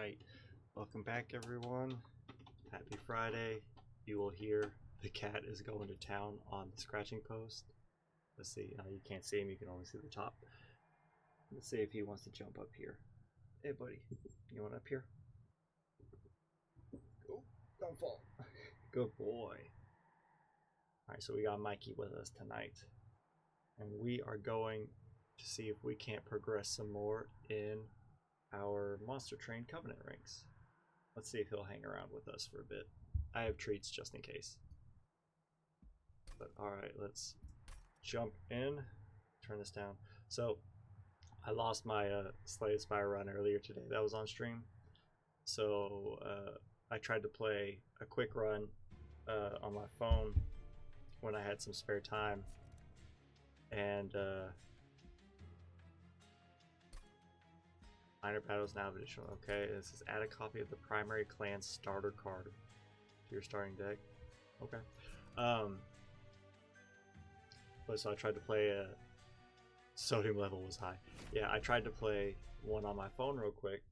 Alright, welcome back everyone. Happy Friday. You will hear the cat is going to town on the scratching post. Let's see, you can't see him, you can only see the top. Let's see if he wants to jump up here. Hey buddy, you want up here? Go, don't fall. Good boy. Alright, so we got Mikey with us tonight. And we are going to see if we can't progress some more in our Monster Train Covenant ranks. Let's see if he'll hang around with us for a bit. I have treats just in case. But alright, let's jump in. Turn this down. So, I lost my Slay Spire run earlier today. That was on stream. So, I tried to play a quick run on my phone when I had some spare time. And, minor battles now have additional. Okay, this is add a copy of the primary clan starter card to your starting deck. Okay. But so I tried to play sodium level was high. Yeah, I tried to play one on my phone real quick,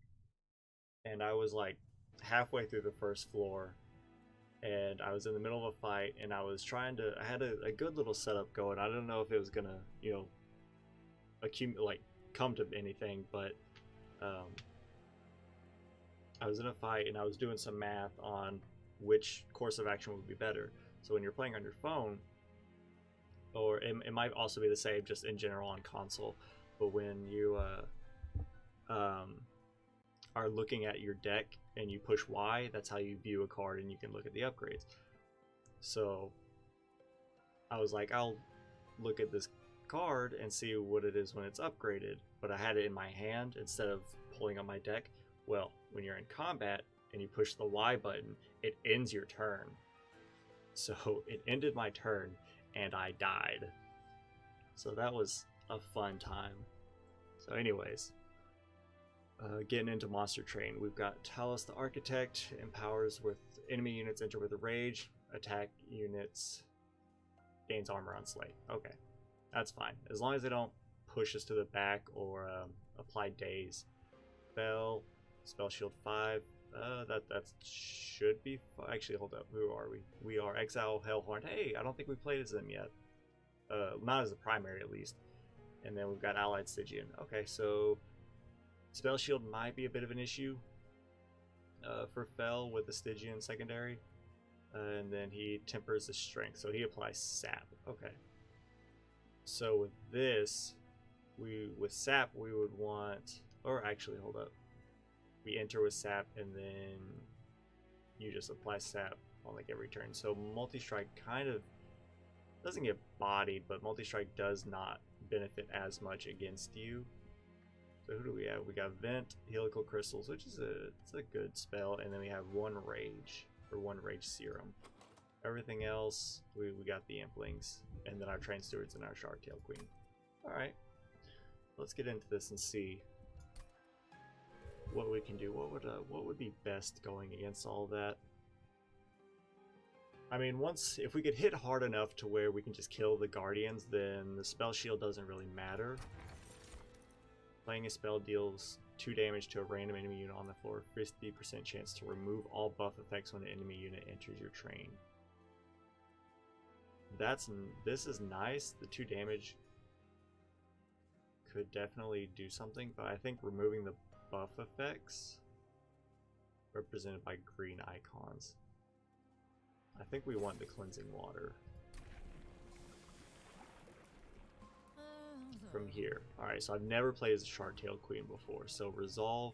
and I was like halfway through the first floor, and I was in the middle of a fight, and I was trying to. I had a good little setup going. I don't know if it was gonna, accumulate, come to anything, but. I was in a fight and I was doing some math on which course of action would be better. So when you're playing on your phone, or it might also be the same just in general on console, but when you are looking at your deck and you push Y, that's how you view a card and you can look at the upgrades. So I was like, I'll look at this card and see what it is when it's upgraded, but I had it in my hand instead of pulling on my deck. Well, when you're in combat and you push the Y button, it ends your turn. So it ended my turn and I died. So that was a fun time. So anyways, getting into Monster Train, we've got Talus the Architect, empowers with enemy units enter with a rage, attack units gains armor on Slay. Okay. That's fine, as long as they don't push us to the back or apply daze. Spell shield 5. That should be. Actually, hold up. Who are we? We are Exile Hellhorn. Hey, I don't think we played as them yet. Not as a primary, at least. And then we've got Allied Stygian. Okay, so spell shield might be a bit of an issue for Fel with the Stygian secondary, and then he tempers the strength, so he applies sap. Okay. So with this, with sap we would want, or actually hold up, we enter with sap and then you just apply sap on like every turn. So multi-strike kind of doesn't get bodied, but multi-strike does not benefit as much against you. So who do we have? We got Vent, Helical Crystals, which is it's a good spell, and then we have one Rage, or one Rage Serum. Everything else, we got the Implings, and then our Train Stewards and our Shark-Tail Queen. Alright, let's get into this and see what we can do. What would be best going against all that? I mean, if we could hit hard enough to where we can just kill the Guardians, then the spell shield doesn't really matter. Playing a spell deals 2 damage to a random enemy unit on the floor, 50% chance to remove all buff effects when an enemy unit enters your train. This is nice. The 2 damage could definitely do something, but I think removing the buff effects represented by green icons. I think we want the cleansing water from here. Alright, so I've never played as a Shark-Tail Queen before, so resolve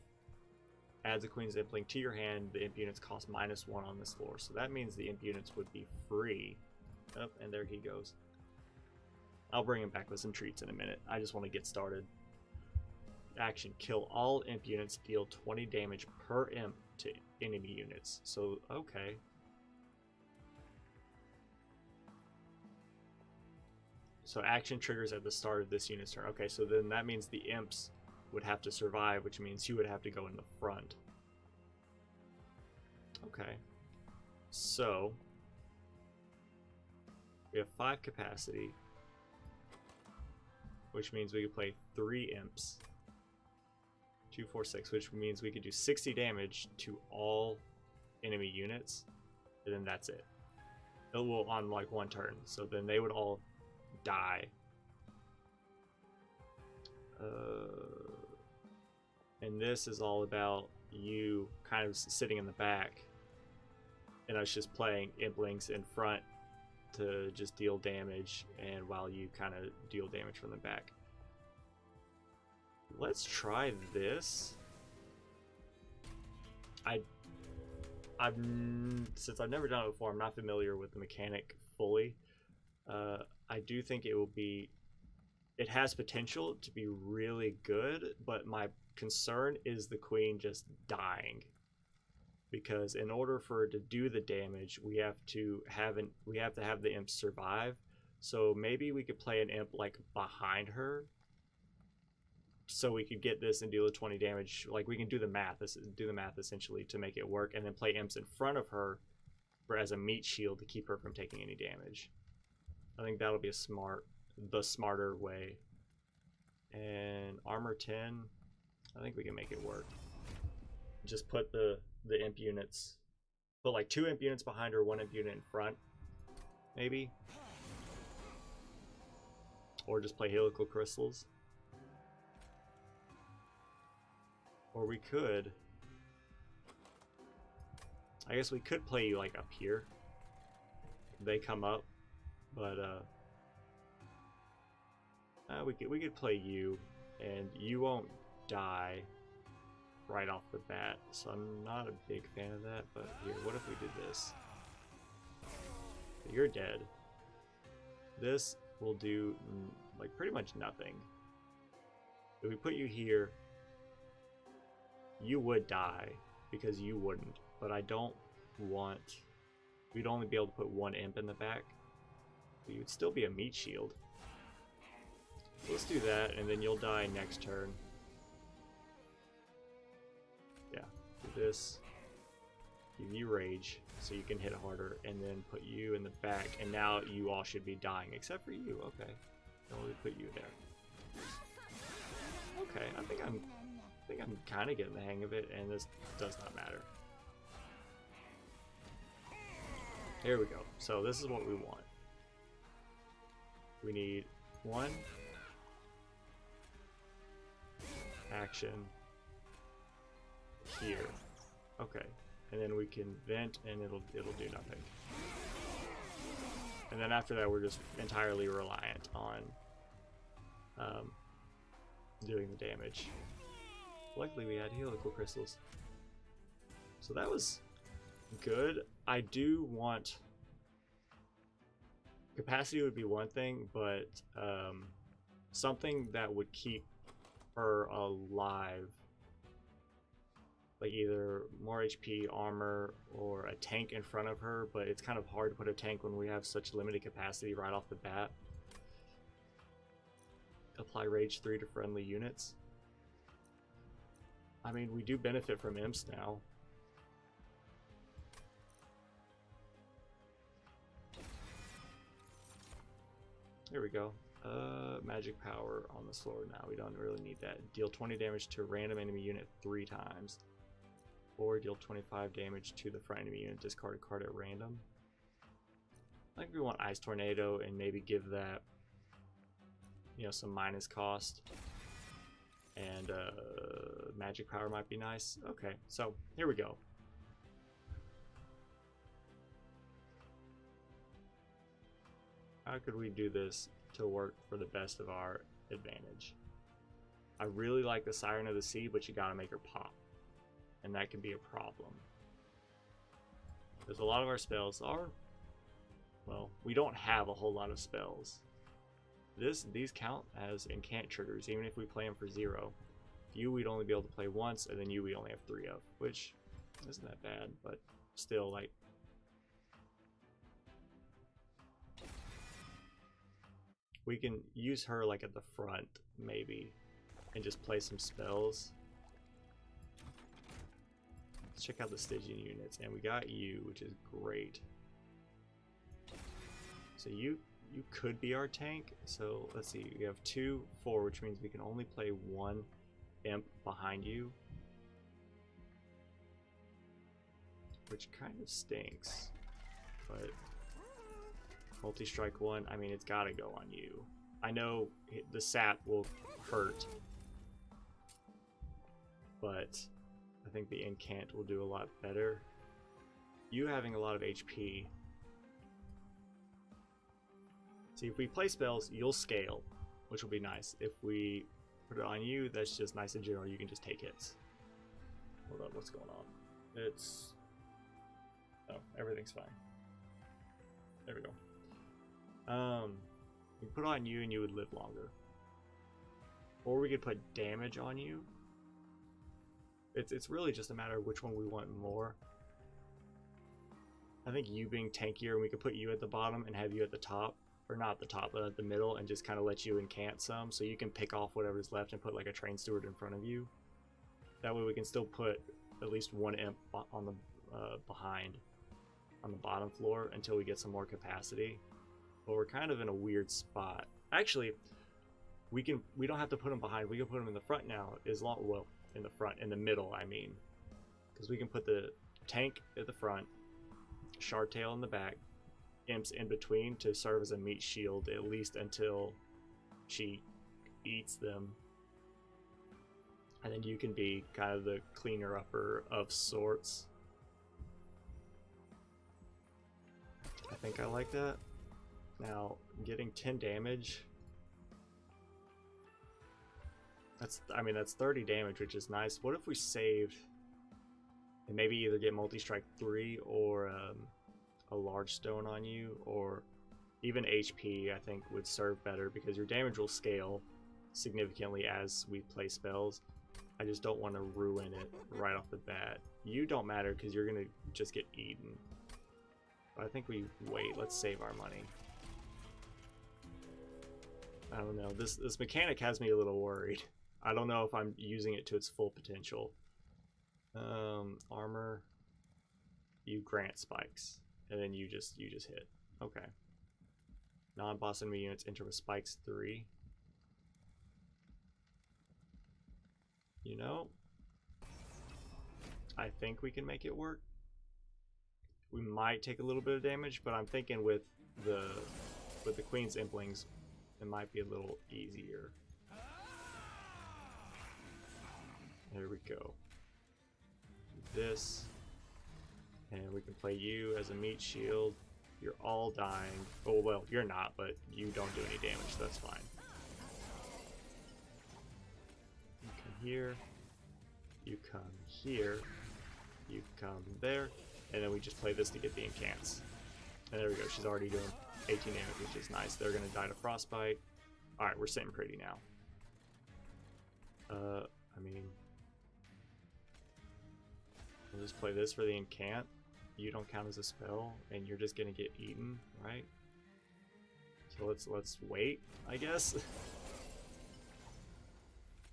adds a Queen's Impling to your hand. The imp units cost -1 on this floor, so that means the imp units would be free. Oh, and there he goes. I'll bring him back with some treats in a minute. I just want to get started. Action. Kill all imp units. Deal 20 damage per imp to enemy units. So, okay. So action triggers at the start of this unit's turn. Okay, so then that means the imps would have to survive, which means you would have to go in the front. Okay. So we have 5 capacity, which means we can play 3 imps 2, 4, 6, which means we could do 60 damage to all enemy units, and then that's it. It will on like one turn, so then they would all die. And this is all about you kind of sitting in the back and us just playing Implings in front to just deal damage, and while you kind of deal damage from the back. Let's try this. Since I've never done it before, I'm not familiar with the mechanic fully. I do think it has potential to be really good, but my concern is the queen just dying, because in order for it to do the damage, we have to have the imp survive. So maybe we could play an imp like behind her, so we could get this and deal the 20 damage. Like, we can do the math essentially to make it work, and then play imps in front of her as a meat shield to keep her from taking any damage. I think that'll be the smarter way. And armor 10, I think we can make it work. Just put the imp units, put like 2 imp units behind her, 1 imp unit in front, maybe. Or just play helical crystals. Or we could, I guess we could play you like up here. They come up, but we could play you, and you won't die right off the bat. So I'm not a big fan of that. But here, what if we did this? You're dead. This will do like pretty much nothing. If we put you here, you would die because you wouldn't, but I don't want, we'd only be able to put 1 imp in the back, but you'd still be a meat shield. So let's do that, and then you'll die next turn. Yeah, do this, give you rage so you can hit harder, and then put you in the back, and now you all should be dying except for you. Okay, only put you there. Okay, I think I'm kind of getting the hang of it, and this does not matter. Here we go. So this is what we want. We need 1 action here. Okay, and then we can vent, and it'll do nothing. And then after that, we're just entirely reliant on doing the damage. Luckily we had helical crystals, so that was good. I do want, capacity would be one thing, but something that would keep her alive, like either more HP, armor, or a tank in front of her. But it's kind of hard to put a tank when we have such limited capacity right off the bat. Apply rage 3 to friendly units. I mean, we do benefit from imps now. Here we go. Magic power on the sword now. We don't really need that. Deal 20 damage to a random enemy unit 3 times. Or deal 25 damage to the front enemy unit. Discard a card at random. I think we want Ice Tornado and maybe give that, you know, some minus cost. And magic power might be nice. Okay, so here we go. How could we do this to work for the best of our advantage? I really like the Siren of the Sea, but you gotta make her pop, and that can be a problem. Because a lot of our spells are, well, we don't have a whole lot of spells. These count as incant triggers, even if we play them for 0. You we'd only be able to play once, and then you we only have 3 of, which isn't that bad, but still, like, we can use her like at the front maybe and just play some spells. Let's check out the Stygian units, and we got you, which is great. So you could be our tank. So let's see, we have 2, 4, which means we can only play 1 imp behind you, which kind of stinks, but multi-strike 1, I mean, it's gotta go on you. I know the sap will hurt, but I think the incant will do a lot better. You having a lot of HP. See, if we play spells, you'll scale, which will be nice. If we put it on you, that's just nice in general. You can just take hits. Hold up, what's going on? It's... oh, everything's fine. There we go. We put it on you and you would live longer. Or we could put damage on you. It's really just a matter of which one we want more. I think you being tankier, and we could put you at the bottom and have you at the top. Or not at the top, but at the middle, and just kind of let you incant some, so you can pick off whatever's left and put like a train steward in front of you. That way we can still put at least one imp on the behind on the bottom floor until we get some more capacity. But we're kind of in a weird spot. Actually, we don't have to put them behind. We can put them in the front now, as long, well, in the front, in the middle, I mean, because we can put the tank at the front, Shard Tail in the back, imps in between to serve as a meat shield, at least until she eats them, and then you can be kind of the cleaner upper of sorts. I think I like that. Now, getting 10 damage, that's 30 damage, which is nice. What if we saved and maybe either get multi-strike 3 or a large stone on you, or even HP I think would serve better, because your damage will scale significantly as we play spells. I just don't want to ruin it right off the bat. You don't matter because you're gonna just get eaten. But I think we wait. Let's save our money. I don't know. This mechanic has me a little worried. I don't know if I'm using it to its full potential. Armor. You grant spikes, and then you just hit. Okay. Non-boss enemy units enter with spikes 3. You know, I think we can make it work. We might take a little bit of damage, but I'm thinking with the Queen's Implings, it might be a little easier. There we go. Do this, and we can play you as a meat shield. You're all dying. Oh well, you're not, but you don't do any damage, so that's fine. You come here. You come here. You come there. And then we just play this to get the incants. And there we go. She's already doing 18 damage, which is nice. They're going to die to frostbite. Alright, we're sitting pretty now. I mean, we'll just play this for the incant. You don't count as a spell, and you're just going to get eaten, right? So let's wait, I guess.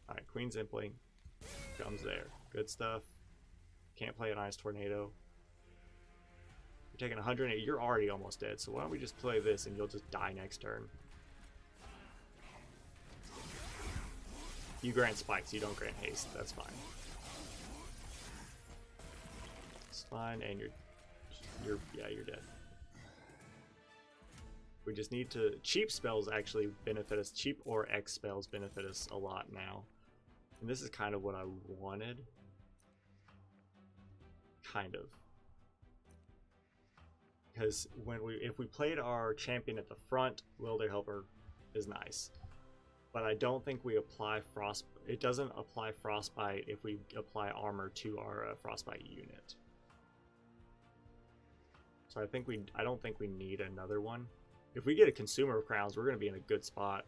Alright, Queen's Impling comes there. Good stuff. Can't play an Ice Tornado. You're taking 108. You're already almost dead, so why don't we just play this and you'll just die next turn. You grant spikes, you don't grant haste. That's fine. It's fine, and you're dead. We just need to... Cheap spells actually benefit us. Cheap or X spells benefit us a lot now. And this is kind of what I wanted. Kind of. Because if we played our champion at the front, Wilder Helper is nice. But I don't think we apply it doesn't apply frostbite if we apply armor to our frostbite unit. So I don't think we need another one. If we get a consumer of crowns, we're going to be in a good spot.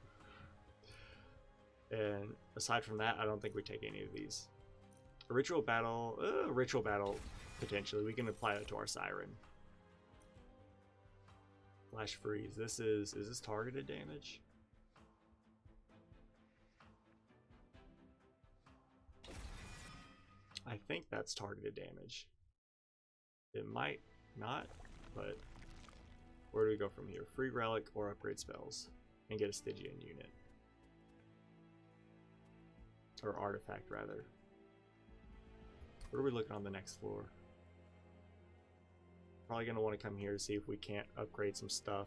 And aside from that, I don't think we take any of these. A ritual battle, potentially. We can apply it to our siren. Flash freeze. Is this targeted damage? I think that's targeted damage. It might not, but where do we go from here? Free relic or upgrade spells and get a Stygian unit. or artifact rather. What are we looking on the next floor? Probably gonna want to come here to see if we can't upgrade some stuff.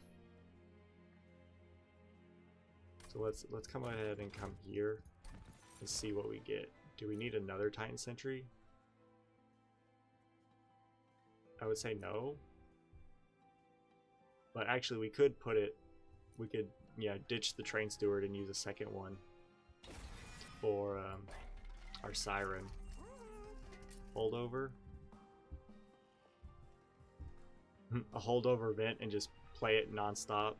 So let's come ahead and come here and see what we get. Do we need another Titan Sentry? I would say no. But actually we could put it, we could, yeah, ditch the Train Steward and use a second one for our Siren. Holdover. A holdover event and just play it non-stop.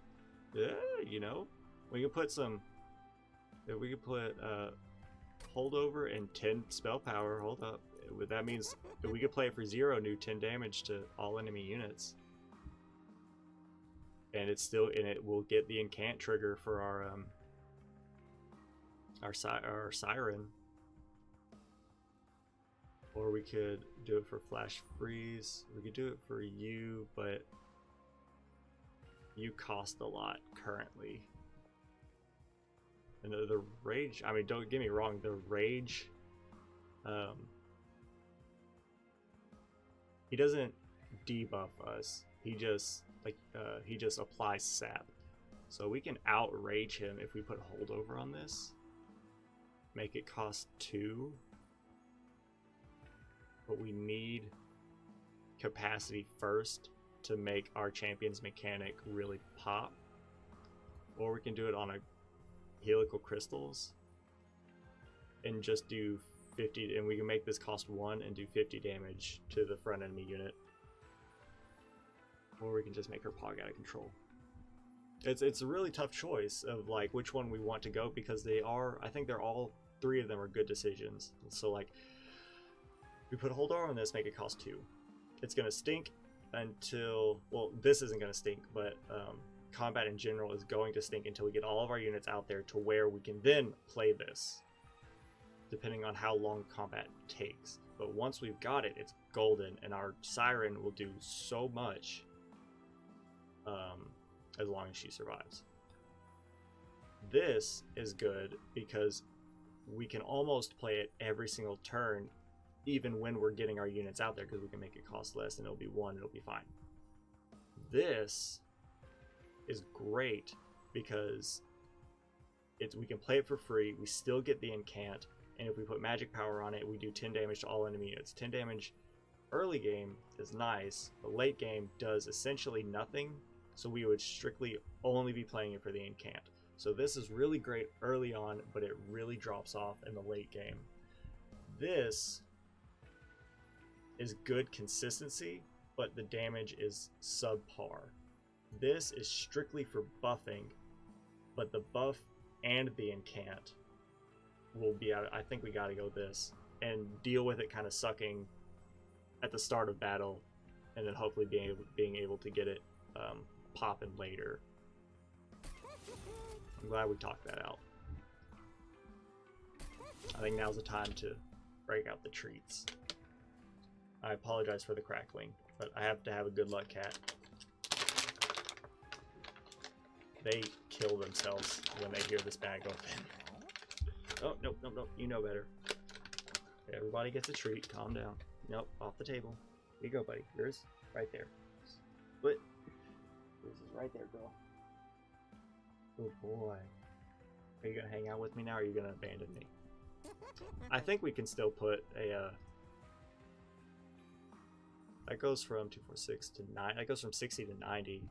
Yeah, you know. We could put some, if we could put holdover and 10 spell power. Hold up. That means if we could play it for 0, do 10 damage to all enemy units. And it's still, and it will get the incant trigger for our Siren. Or we could do it for Flash Freeze. We could do it for you, but you cost a lot currently. And the Rage, I mean, don't get me wrong, the Rage, he doesn't debuff us. He just, he just applies sap. So we can outrage him if we put holdover on this. Make it cost 2. But we need capacity first to make our champion's mechanic really pop. Or we can do it on a helical crystals and just do 50, and we can make this cost 1 and do 50 damage to the front enemy unit. Or we can just make her pog out of control. It's a really tough choice of like which one we want to go, because they are, I think they're all 3 of them are good decisions. So like, we put holdover on this, make it cost 2. It's gonna stink until, well, this isn't gonna stink, but combat in general is going to stink until we get all of our units out there to where we can then play this, depending on how long combat takes. But once we've got it, it's golden, and our Siren will do so much as long as she survives. This is good because we can almost play it every single turn, even when we're getting our units out there, because we can make it cost less and it'll be 1, it'll be fine. This is great because we can play it for free, we still get the incant, and if we put magic power on it, we do 10 damage to all enemy units. 10 damage early game is nice, but late game does essentially nothing, so we would strictly only be playing it for the incant. So this is really great early on, but it really drops off in the late game. This is good consistency, but the damage is subpar. This is strictly for buffing, but the buff and the incant will be out. I think we got to go this and deal with it kind of sucking at the start of battle, and then hopefully being able to get it popping later. I'm glad we talked that out. I think now's the time to break out the treats. I apologize for the crackling, but I have to have a good luck cat. They kill themselves when they hear this bag open. Oh, nope, nope, nope. You know better. Everybody gets a treat. Calm down. Nope, off the table. Here you go, buddy. Yours, right there. Split. This is right there, girl. Oh boy. Are you gonna hang out with me now, or are you gonna abandon me? I think we can still put a, that goes from 246 to 9. That goes from 60 to 90.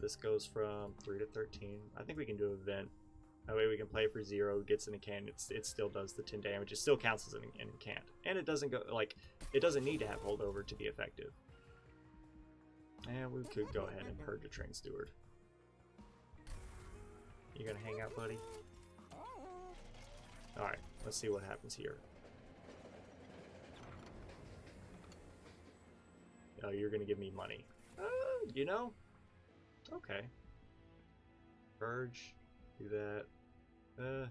This goes from 3 to 13. I think we can do an event. That way we can play for 0, gets an incant, it still does the 10 damage. It still counts as an incant. And it doesn't go, like, it doesn't need to have holdover to be effective. And we could go ahead and purge a Train Steward. You gonna hang out, buddy? Alright, let's see what happens here. Oh, you're gonna give me money. You know? Okay. Purge. Do that. I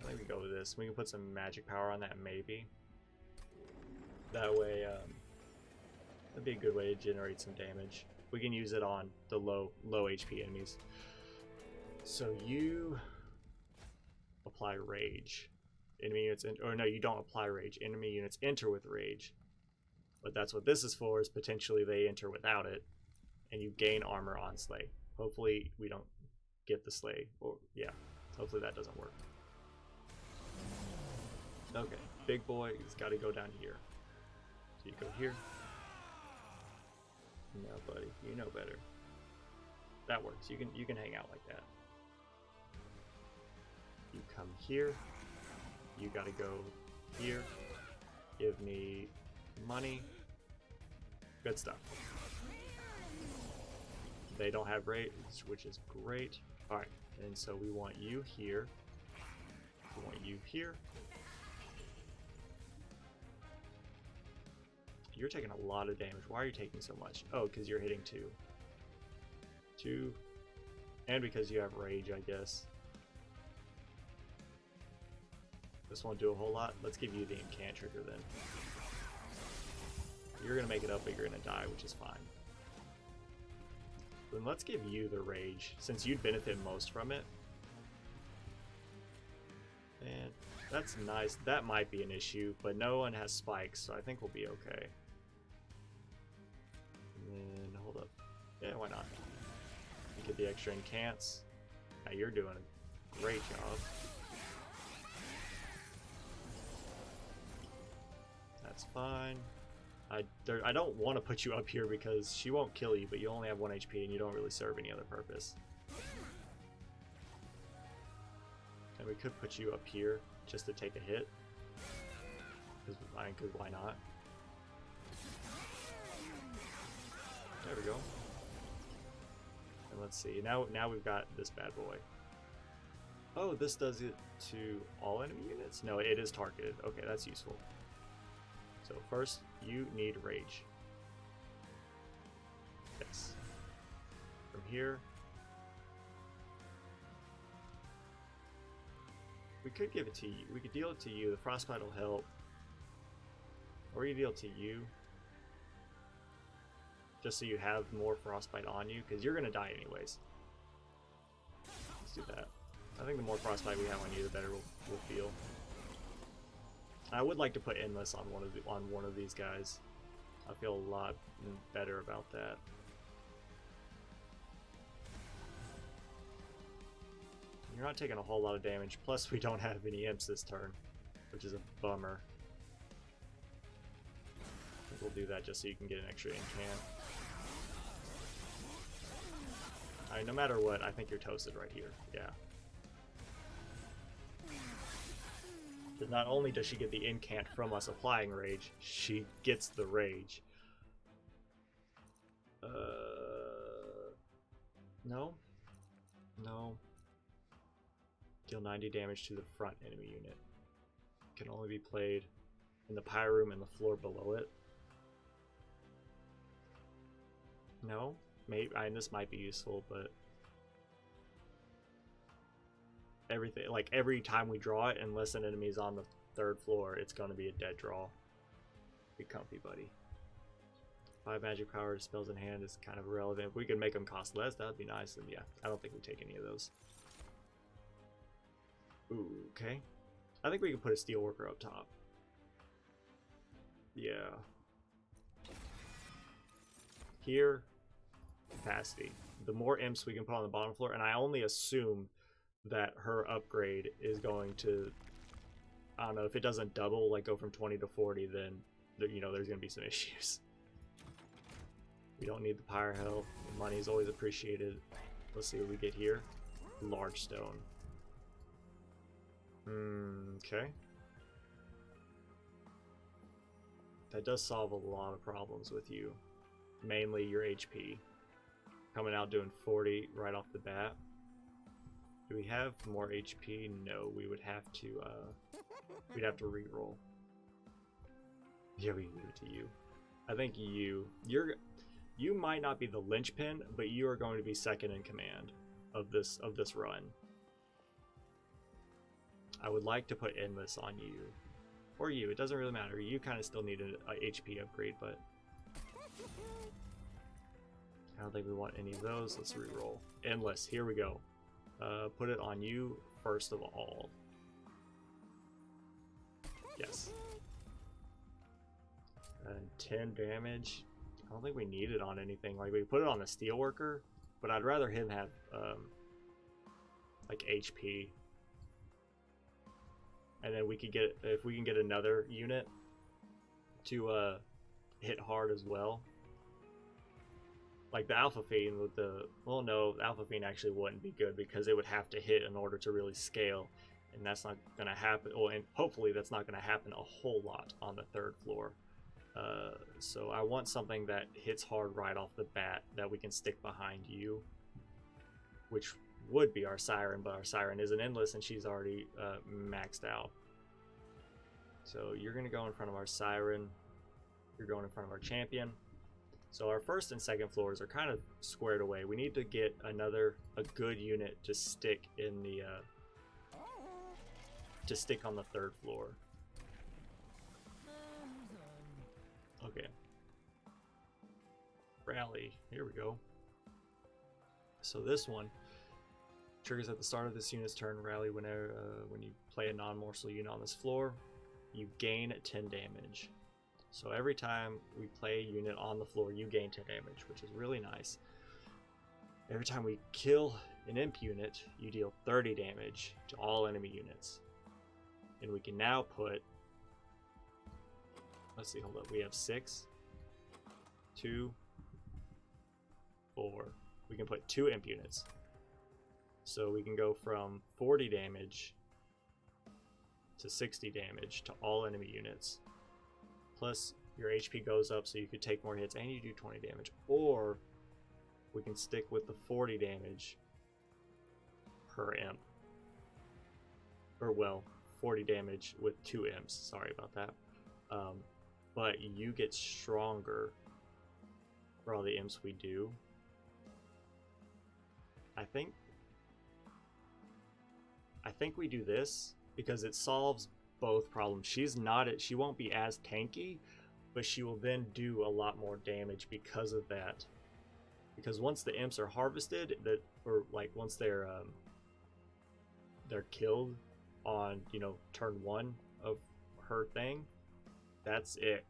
think we go with this. We can put some magic power on that, maybe. That way, that'd be a good way to generate some damage. We can use it on the low HP enemies. So you apply rage. Enemy units, or no, you don't apply rage. Enemy units enter with rage. But that's what this is for, is potentially they enter without it, and you gain armor on Slay. Hopefully we don't get the Slay, or yeah, hopefully that doesn't work. Okay, big boy, he's got to go down here. So you go here. No, buddy, you know better. That works. You can hang out like that. You come here. You got to go here. Give me money. Good stuff. They don't have rage, which is great. All right, and so we want you here. We want you here. You're taking a lot of damage. Why are you taking so much? Oh, because you're hitting 2. 2. And because you have rage, I guess. This won't do a whole lot. Let's give you the incant trigger then. You're going to make it up, but you're going to die, which is fine. Then let's give you the rage, since you'd benefit most from it. And that's nice. That might be an issue, but no one has spikes, so I think we'll be okay. And then, hold up. Yeah, why not? You get the extra incants. Now you're doing a great job. That's fine. I don't want to put you up here because she won't kill you, but you only have 1 HP and you don't really serve any other purpose. And we could put you up here just to take a hit. Because why not? There we go. And let's see. Now we've got this bad boy. Oh, this does it to all enemy units? No, it is targeted. Okay, that's useful. So first, you need rage. Yes. From here, we could give it to you. We could deal it to you. The frostbite will help. Or you deal it to you. Just so you have more frostbite on you, because you're going to die anyways. Let's do that. I think the more frostbite we have on you, the better we'll feel. I would like to put endless on one of these guys. I feel a lot better about that. You're not taking a whole lot of damage. Plus, we don't have any imps this turn, which is a bummer. I think we'll do that just so you can get an extra incant. Alright, no matter what, I think you're toasted right here. Yeah. Because not only does she get the incant from us applying rage, she gets the rage. No. No. Deal 90 damage to the front enemy unit. Can only be played in the pyre room and the floor below it. No? Maybe, this might be useful, but everything, like every time we draw it, unless an enemy is on the 3rd floor, it's going to be a dead draw. Be comfy, buddy. 5 magic power spells in hand is kind of irrelevant. If we could make them cost less, that would be nice. And yeah, I don't think we take any of those. Ooh, okay. I think we can put a steel worker up top. Yeah. Here, capacity. The more imps we can put on the bottom floor, and I only assume that her upgrade is going to, I don't know, if it doesn't double, like go from 20 to 40, then you know there's going to be some issues. We don't need the pyre hell. Money is always appreciated. Let's see what we get here. Large stone. Okay. That does solve a lot of problems with you. Mainly your HP. Coming out doing 40 right off the bat. Do we have more HP? No, we would have to, we'd have to reroll. Yeah, we give it to you. I think you might not be the linchpin, but you are going to be second in command of this run. I would like to put endless on you. Or you, it doesn't really matter. You kind of still need a HP upgrade, but I don't think we want any of those. Let's reroll. Endless, here we go. Put it on you first of all. Yes. And 10 damage. I don't think we need it on anything. Like, we put it on the steelworker, but I'd rather him have like HP. And then we could get, if we can get another unit to hit hard as well. Like the Alpha Fiend with the, well, no, the Alpha Fiend actually wouldn't be good because it would have to hit in order to really scale, and that's not going to happen. Well, and hopefully that's not going to happen a whole lot on the 3rd floor. So I want something that hits hard right off the bat that we can stick behind you, which would be our Siren, but our Siren isn't endless and she's already maxed out. So you're going to go in front of our Siren, you're going in front of our champion. So our 1st and 2nd floors are kind of squared away. We need to get a good unit to stick in the on the 3rd floor. Okay. Rally. Here we go. So this one triggers at the start of this unit's turn. Rally whenever when you play a non-morsel unit on this floor, you gain 10 damage. So every time we play a unit on the floor, you gain 10 damage, which is really nice. Every time we kill an imp unit, you deal 30 damage to all enemy units. And we can now put, let's see, hold up, we have 6, 2, 4. We can put 2 imp units. So we can go from 40 damage to 60 damage to all enemy units. Plus your HP goes up so you could take more hits and you do 20 damage. Or we can stick with the 40 damage per imp. Or well, 40 damage with 2 imps. Sorry about that. But you get stronger for all the imps we do. I think we do this because it solves both problems. She won't be as tanky, but she will then do a lot more damage because of that. Because once the imps are harvested, or like once they're killed on, you know, turn 1 of her thing, that's it.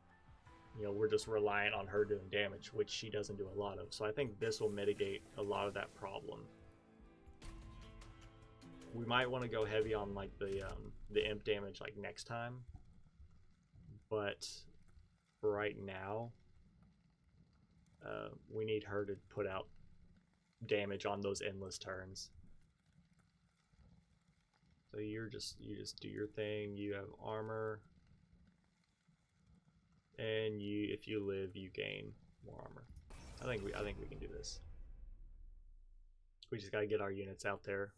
You know, we're just reliant on her doing damage, which she doesn't do a lot of. So I think this will mitigate a lot of that problem. We might want to go heavy on like the imp damage like next time, but for right now, we need her to put out damage on those endless turns. So you just do your thing. You have armor, and if you live, you gain more armor. I think we can do this. We just gotta get our units out there.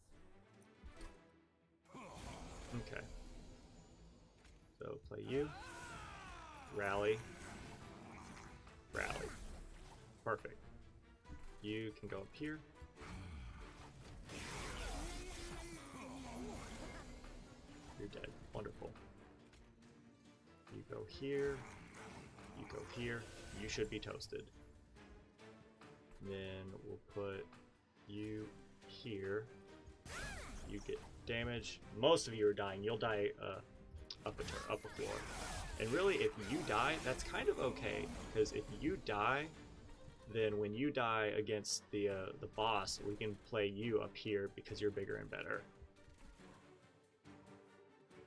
Okay. So play you. Rally. Rally. Perfect. You can go up here. You're dead. Wonderful. You go here. You go here. You should be toasted. Then we'll put you here. You get damage. Most of you are dying. You'll die up a floor. And really, if you die, that's kind of okay, because if you die, then when you die against the boss, we can play you up here because you're bigger and better.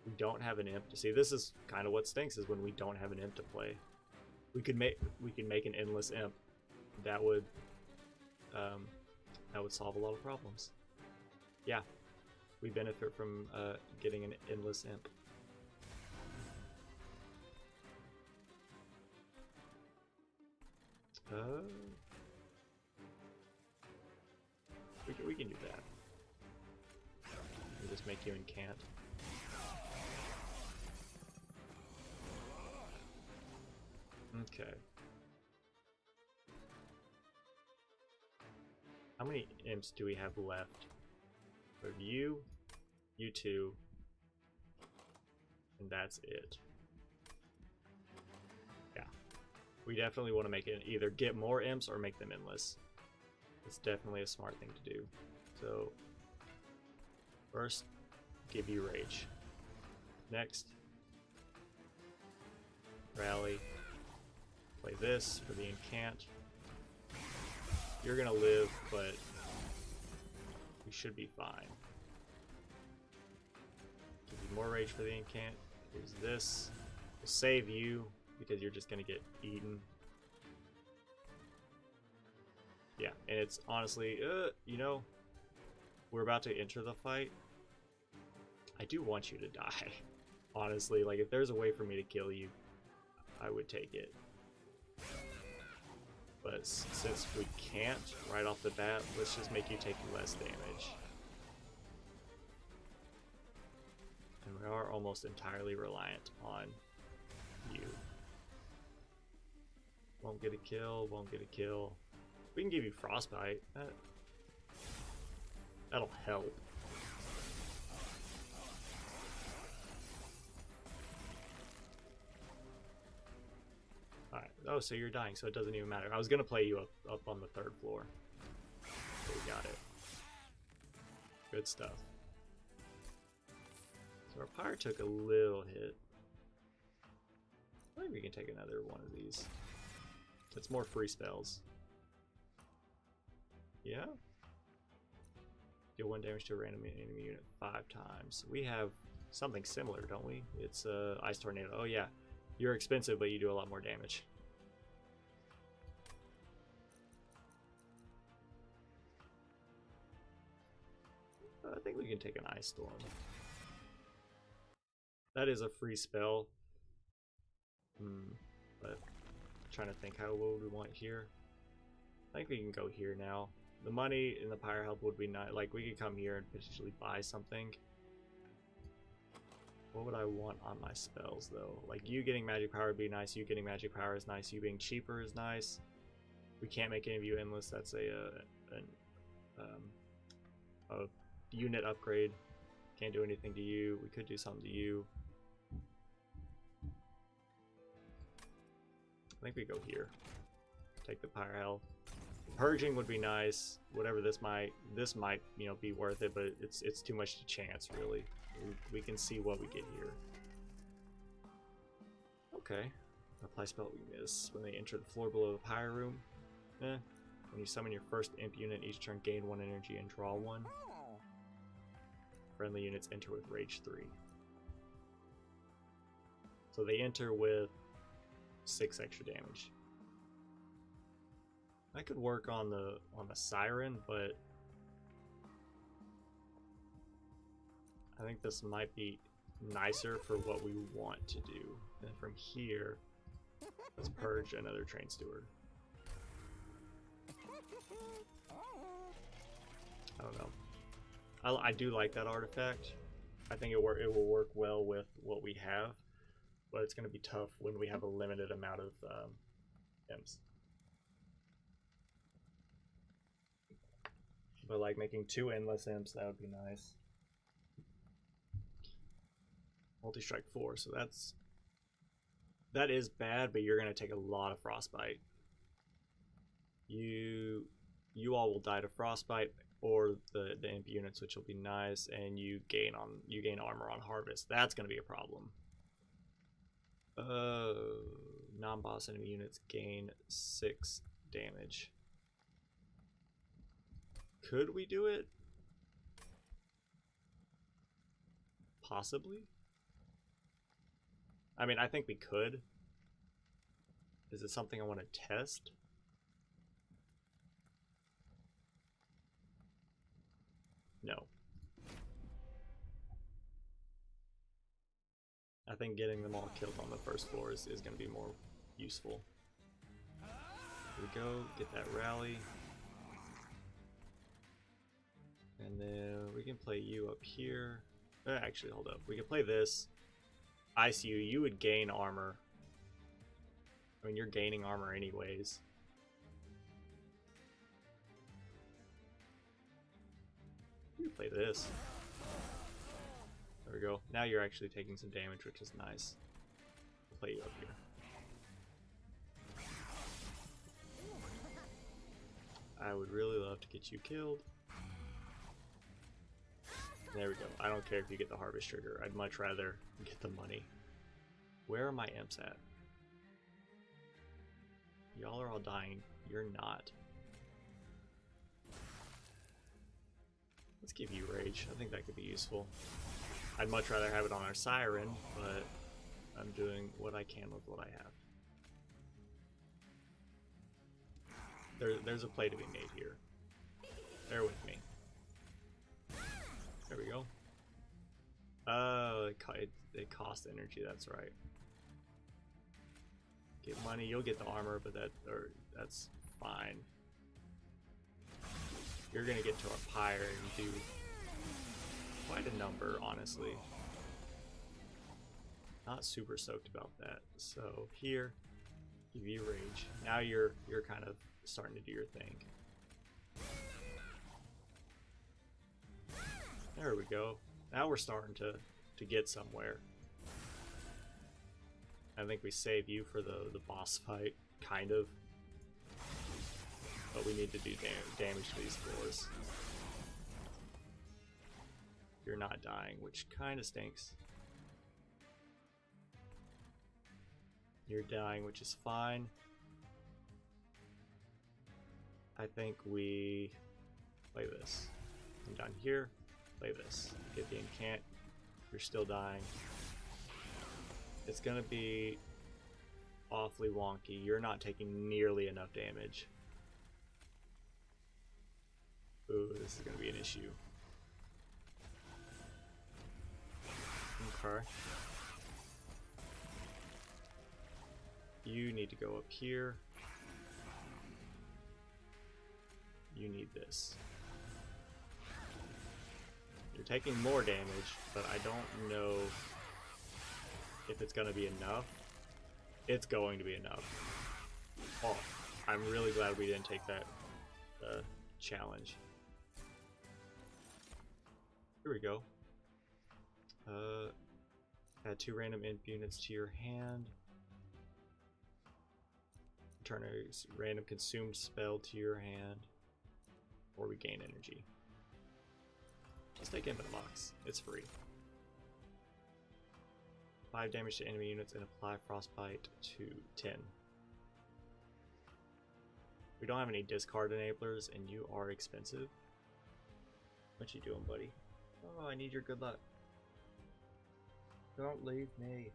We don't have an imp to see. This is kind of what stinks, is when we don't have an imp to play. We could make an endless imp. That would solve a lot of problems. Yeah. We benefit from getting an endless imp. We can do that. We'll just make you incant. Okay. How many imps do we have left? We have you two, and that's it. Yeah. We definitely want to make it either get more imps or make them endless. It's definitely a smart thing to do. So, first, give you rage. Next, rally. Play this for the incant. You're gonna live, but we should be fine. Give you more rage for the incant. Here's this. We'll save you because you're just gonna get eaten. Yeah, and it's honestly, you know, we're about to enter the fight. I do want you to die. Honestly, like if there's a way for me to kill you, I would take it. But since we can't right off the bat, let's just make you take less damage. And we are almost entirely reliant on you. Won't get a kill, won't get a kill. We can give you frostbite. That'll help. Alright, oh, so you're dying, so it doesn't even matter. I was gonna play you up on the 3rd floor. But we got it. Good stuff. So our pyre took a little hit. Maybe we can take another one of these. It's more free spells. Yeah? Deal 1 damage to a random enemy unit 5 times. We have something similar, don't we? It's Ice Tornado. Oh yeah. You're expensive, but you do a lot more damage. I think we can take an Ice Storm. That is a free spell. But trying to think, how would we want here? I think we can go here now. The money and the pyre help would be nice. Like, we could come here and potentially buy something. What would I want on my spells, though? Like, you getting magic power would be nice. You getting magic power is nice. You being cheaper is nice. We can't make any of you endless. That's a unit upgrade. Can't do anything to you. We could do something to you. I think we go here. Take the pyre health. Purging would be nice. Whatever this might, you know, be worth it, but it's too much to chance, really. We can see what we get here. Okay. Apply spell we miss. When they enter the floor below the pyre room. When you summon your first imp unit, each turn gain 1 energy and draw 1. Friendly units enter with rage 3. So they enter with 6 extra damage. I could work on the siren, but I think this might be nicer for what we want to do. And from here, let's purge another train steward. I don't know. I do like that artifact. I think it will work well with what we have, but it's going to be tough when we have a limited amount of imps. But like making 2 endless imps, that would be nice. Multi-strike 4, so that is bad, but you're gonna take a lot of frostbite. You all will die to frostbite or the imp units, which will be nice, and you gain armor on harvest. That's gonna be a problem. Non-boss enemy units gain 6 damage. Could we do it? Possibly. I mean, I think we could. Is it something I want to test? No. I think getting them all killed on the first floor is going to be more useful. Here we go, get that rally. And then we can play you up here. Actually, hold up. We can play this. Ice you. You would gain armor. I mean, you're gaining armor anyways. You can play this. There we go. Now you're actually taking some damage, which is nice. I'll play you up here. I would really love to get you killed. There we go. I don't care if you get the harvest trigger. I'd much rather get the money. Where are my imps at? Y'all are all dying. You're not. Let's give you rage. I think that could be useful. I'd much rather have it on our siren, but I'm doing what I can with what I have. There's a play to be made here. Bear with me. There we go. Oh, it costs energy, that's right. Get money, you'll get the armor, but that's fine. You're gonna get to our pyre and do quite a number, honestly. Not super stoked about that. So here, give you rage. Now you're kind of starting to do your thing. There we go. Now we're starting to get somewhere. I think we save you for the boss fight, kind of. But we need to do damage to these floors. You're not dying, which kind of stinks. You're dying, which is fine. I think we play this. I'm down here. Play this. Get the incant. You're still dying. It's gonna be awfully wonky. You're not taking nearly enough damage. Ooh, this is gonna be an issue. Okay. You need to go up here. You need this. You're taking more damage, but I don't know if it's going to be enough. It's going to be enough. Oh, I'm really glad we didn't take that challenge. Here we go. Add 2 random imp units to your hand. Return a random consumed spell to your hand. Or regain energy. Just take Infinite Box. It's free. 5 damage to enemy units and apply Frostbite to 10. We don't have any discard enablers and you are expensive. What you doing, buddy? Oh, I need your good luck. Don't leave me.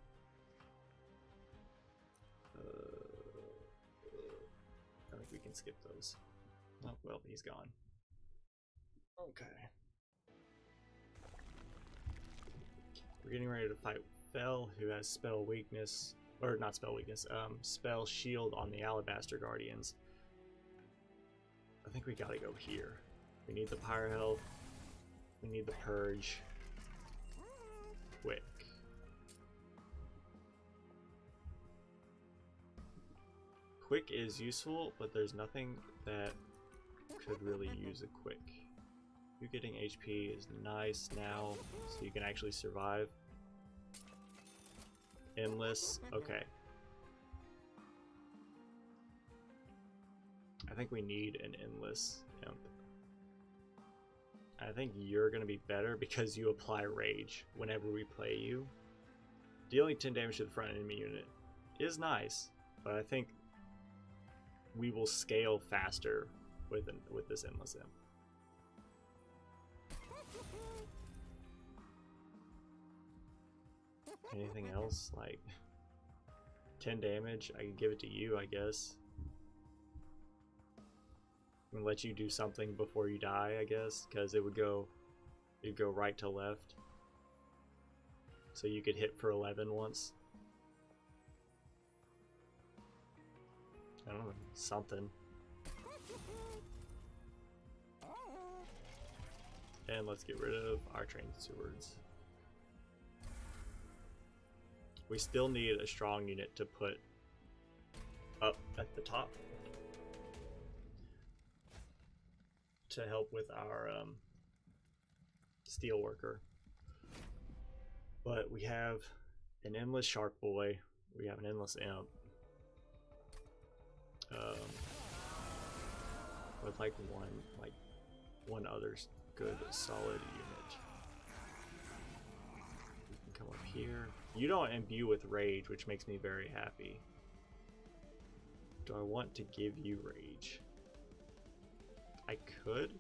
I think we can skip those. Oh, well, he's gone. Okay. We're getting ready to fight Fel, who has spell weakness, or not spell weakness, spell shield on the Alabaster Guardians. I think we gotta go here. We need the Pyre Health. We need the Purge. Quick. Quick is useful, but there's nothing that could really use a quick. You getting HP is nice now, so you can actually survive. Endless, okay. I think we need an endless imp. I think you're gonna be better because you apply rage whenever we play you. Dealing 10 damage to the front enemy unit is nice, but I think we will scale faster with this endless imp. Anything else? Like 10 damage? I can give it to you, I guess. And let you do something before you die, I guess, because it'd go right to left. So you could hit for 11 once. I don't know, something. And let's get rid of our trained swords. We still need a strong unit to put up at the top to help with our steel worker. But we have an endless shark boy. We have an endless imp. With like one other good solid unit. You can come up here. You don't imbue with rage, which makes me very happy. Do I want to give you rage? I could.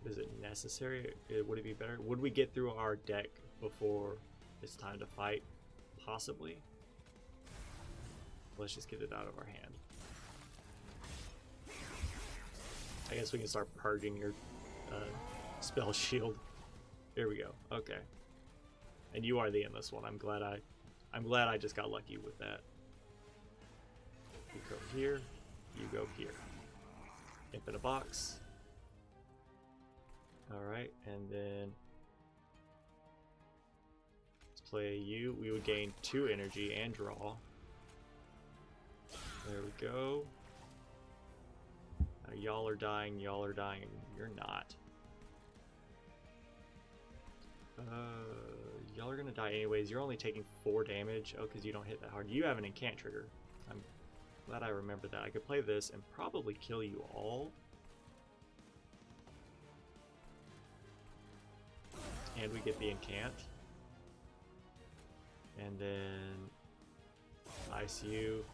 Is it necessary? Would it be better? Would we get through our deck before it's time to fight? Possibly. Let's just get it out of our hand. I guess we can start purging your spell shield. Here we go. Okay. And you are the endless one. I'm glad I just got lucky with that. You go here. You go here. Imp in a box. Alright, and then let's play you. We would gain 2 energy and draw. There we go. Now y'all are dying, you're not. Y'all are gonna die anyways. You're only taking 4 damage. Oh, because you don't hit that hard. You have an incant trigger. I'm glad I remember that. I could play this and probably kill you all. And we get the incant. And then ice you.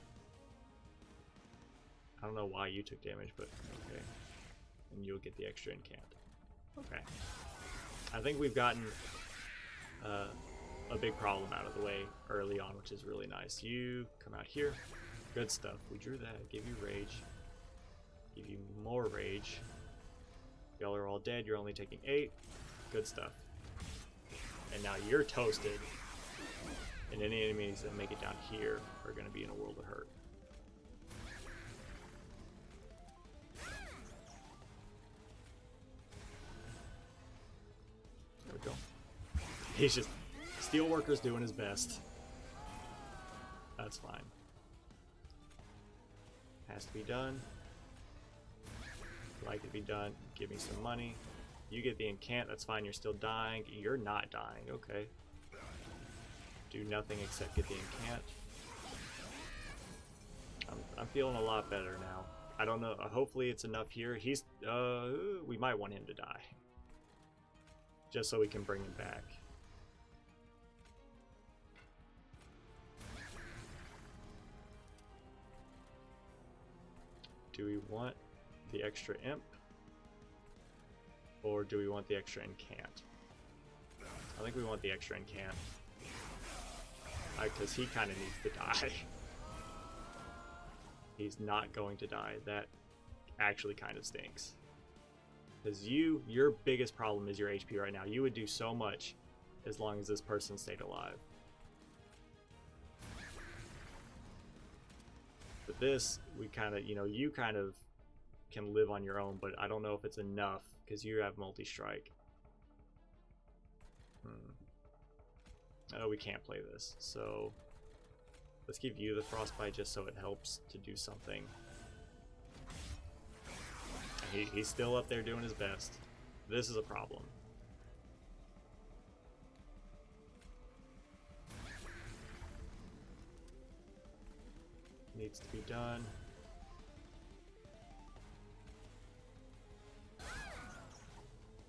I don't know why you took damage, but okay. And you'll get the extra incant. Okay. I think we've gotten a big problem out of the way early on, which is really nice. You come out here. Good stuff. We drew that. Give you rage. Give you more rage. Y'all are all dead. You're only taking 8. Good stuff. And now you're toasted. And any enemies that make it down here are going to be in a world of hurt. There we go. He's just... Steelworker's doing his best. That's fine. Has to be done. Like to be done. Give me some money. You get the incant, that's fine, you're still dying. You're not dying, okay. Do nothing except get the incant. I'm feeling a lot better now. I don't know, hopefully it's enough here. He's, we might want him to die. Just so we can bring him back. Do we want the extra imp? Or do we want the extra incant? I think we want the extra incant. Because he kind of needs to die. He's not going to die. That actually kind of stinks. Because your biggest problem is your HP right now. You would do so much as long as this person stayed alive. But this, we kind of, you kind of can live on your own, but I don't know if it's enough because you have multi-strike. Oh, we can't play this, so let's give you the frostbite just so it helps to do something. He's still up there doing his best. This is a problem. Needs to be done.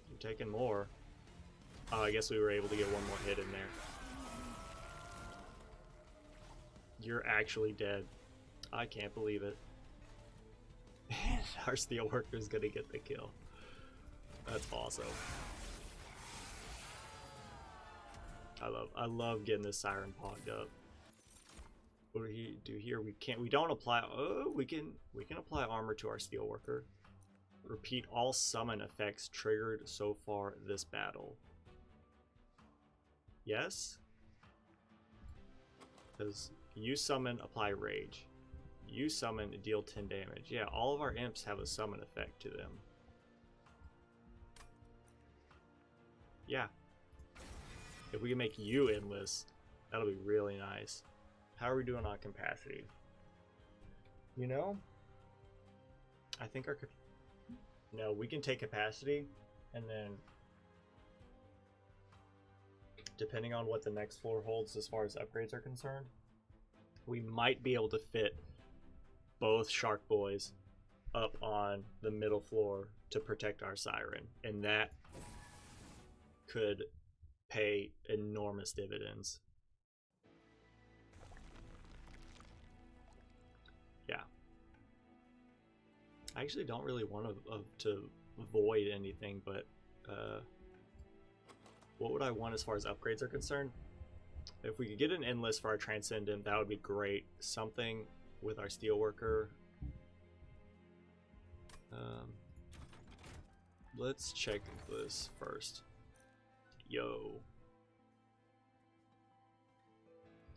You're taking more. Oh, I guess we were able to get one more hit in there. You're actually dead. I can't believe it. Our steelworker's gonna get the kill. That's awesome. I love getting this siren pogged up. What do we do here? We don't apply. Oh, we can apply armor to our steelworker. Repeat all summon effects triggered so far this battle. Yes? Because you summon, apply rage. You summon, deal 10 damage. Yeah, all of our imps have a summon effect to them. Yeah. If we can make you endless, that'll be really nice. How are we doing on capacity? I think our... No, we can take capacity, and then depending on what the next floor holds as far as upgrades are concerned, we might be able to fit both Shark Boys up on the middle floor to protect our siren, and that could pay enormous dividends. Yeah, I actually don't really want to void anything, but what would I want as far as upgrades are concerned? If we could get an endless for our Transcendent, that would be great. Something with our Steelworker. Let's check this first. Yo.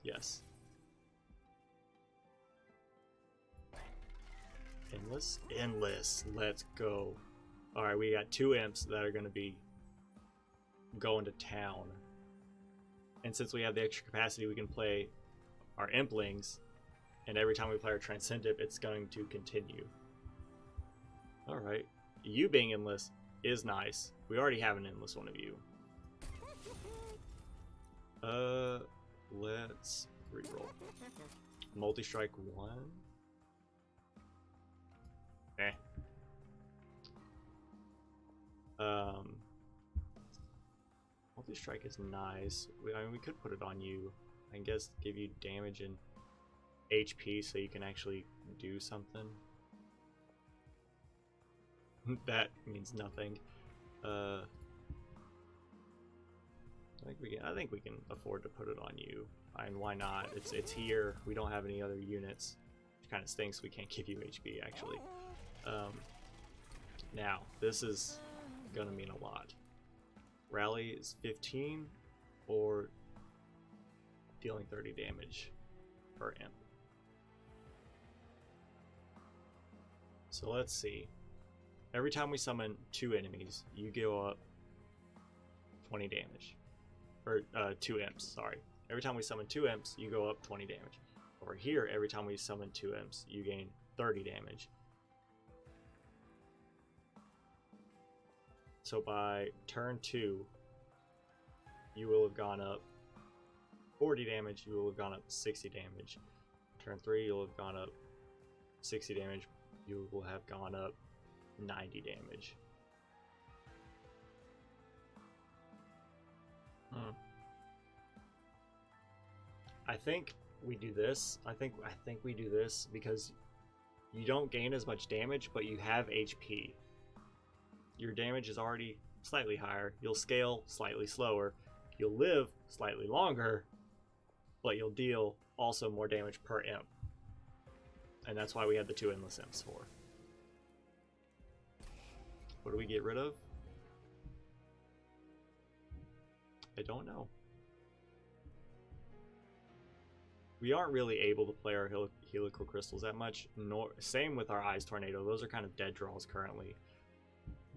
Yes. Endless? Endless. Let's go. Alright, we got 2 imps that are going to be going to town. And since we have the extra capacity, we can play our implings. And every time we play our Transcendent, it's going to continue. Alright. You being endless is nice. We already have an endless one of you. Let's reroll. Multi-strike 1. Eh. Multi-strike is nice. I mean, we could put it on you. I guess give you damage and HP so you can actually do something. That means nothing. I think we can afford to put it on you. And why not? It's here. We don't have any other units. Which kind of stinks. We can't give you HP actually. Now this is gonna mean a lot. Rally is 15 or dealing 30 damage per imp. So let's see. Every time we summon 2 enemies, you go up 20 damage. Or 2 imps, sorry. Every time we summon 2 imps, you go up 20 damage. Over here, every time we summon 2 imps, you gain 30 damage. So by turn 2, you will have gone up 40 damage, you will have gone up 60 damage. Turn 3, you'll have gone up 60 damage, you will have gone up 90 damage. I think we do this. I think we do this because you don't gain as much damage, but you have HP. Your damage is already slightly higher. You'll scale slightly slower. You'll live slightly longer, but you'll deal also more damage per imp. And that's why we had the 2 endless imps for. What do we get rid of? I don't know. We aren't really able to play our helical crystals that much. Same with our Eyes Tornado. Those are kind of dead draws currently.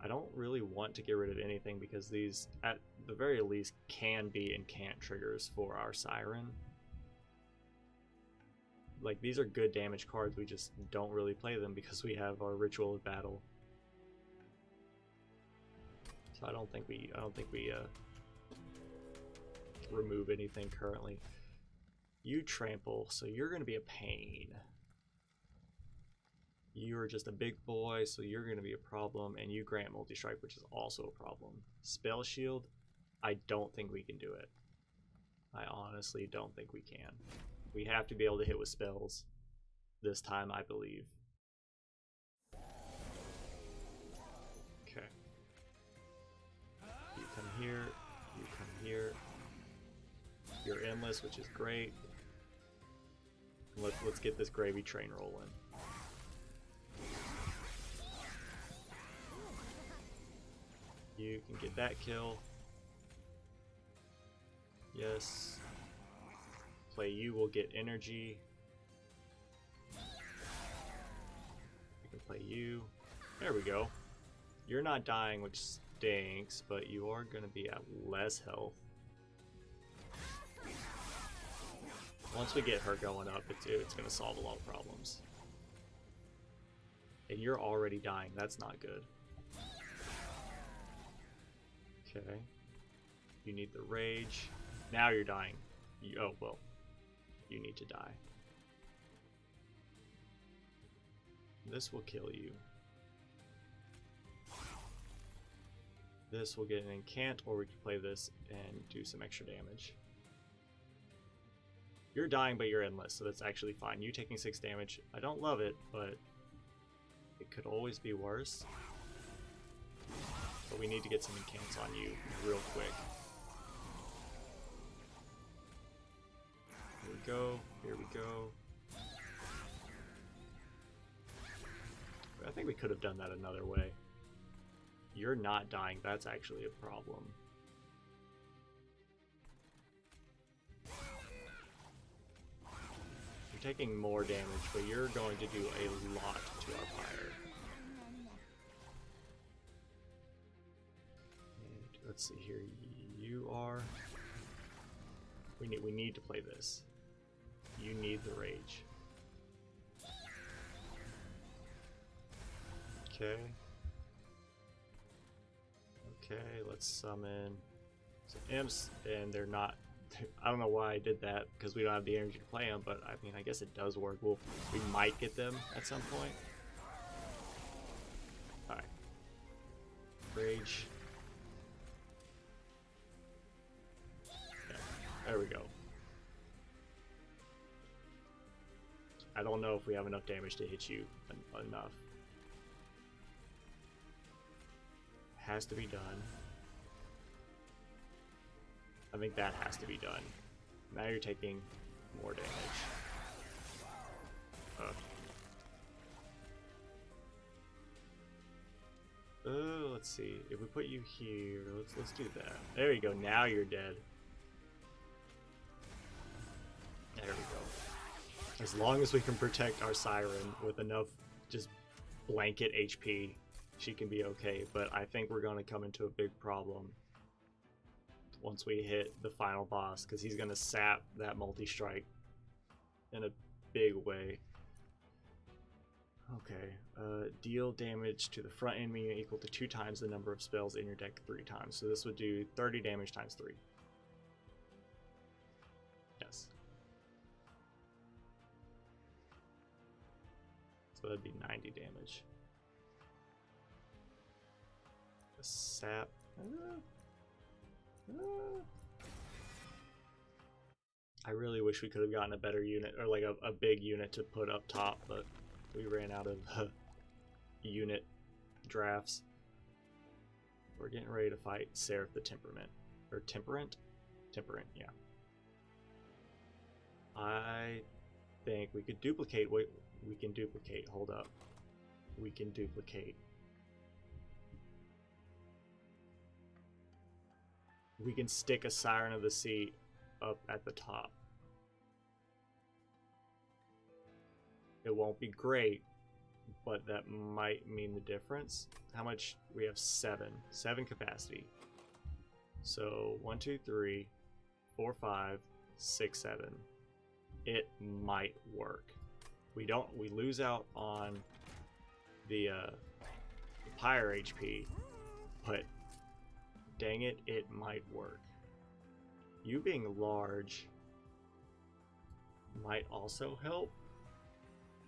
I don't really want to get rid of anything because these, at the very least, can be and can't triggers for our Siren. Like, these are good damage cards. We just don't really play them because we have our Ritual of Battle. So I don't think we remove anything currently. You trample, so you're going to be a pain. You're just a big boy, so you're going to be a problem, and you grant multi-strike, which is also a problem. Spell shield, I don't think we can do it. I honestly don't think we can. We have to be able to hit with spells this time, I believe. Okay. You come here, you come here. You're endless, which is great. Let's get this gravy train rolling. You can get that kill. Yes. Play you will get energy. We can play you. There we go. You're not dying, which stinks, but you are going to be at less health. Once we get her going up, it's going to solve a lot of problems. And you're already dying. That's not good. Okay. You need the rage. Now you're dying. Oh, well. You need to die. This will kill you. This will get an incant, or we can play this and do some extra damage. You're dying, but you're endless, so that's actually fine. You taking 6 damage, I don't love it, but It could always be worse. But we need to get some incants on you real quick. Here we go. Here we go. I think we could have done that another way. You're not dying. That's actually a problem. You're taking more damage, but you're going to do a lot to our pyre. And let's see here. You are. We need to play this. You need the rage. Okay. Okay, let's summon some imps, and they're not. I don't know why I did that, because we don't have the energy to play them, but I mean, I guess it does work. We might get them at some point. Alright. Rage. Yeah, there we go. I don't know if we have enough damage to hit you enough. Has to be done. I think that has to be done. Now you're taking more damage. Let's see. If we put you here, let's do that. There you go. Now you're dead. There we go. As long as we can protect our Siren with enough just blanket HP, she can be okay. But I think we're going to come into a big problem once we hit the final boss, because he's going to sap that multi-strike in a big way. Okay, deal damage to the front enemy equal to 2 times the number of spells in your deck 3 times. So this would do 30 damage times 3. Yes. So that'd be 90 damage. A sap. I really wish we could have gotten a better unit, or like a big unit to put up top, but we ran out of unit drafts. We're getting ready to fight Seraph the Temperament. Or Temperant? Temperant, yeah. I think we could duplicate what we can duplicate. Hold up. We can duplicate. We can stick a Siren of the Sea up at the top. It won't be great, but that might mean the difference. How much? We have 7 capacity. So 1, 2, 3, 4, 5, 6, 7. It might work. We lose out on the pyre HP, but dang it, it might work. You being large might also help.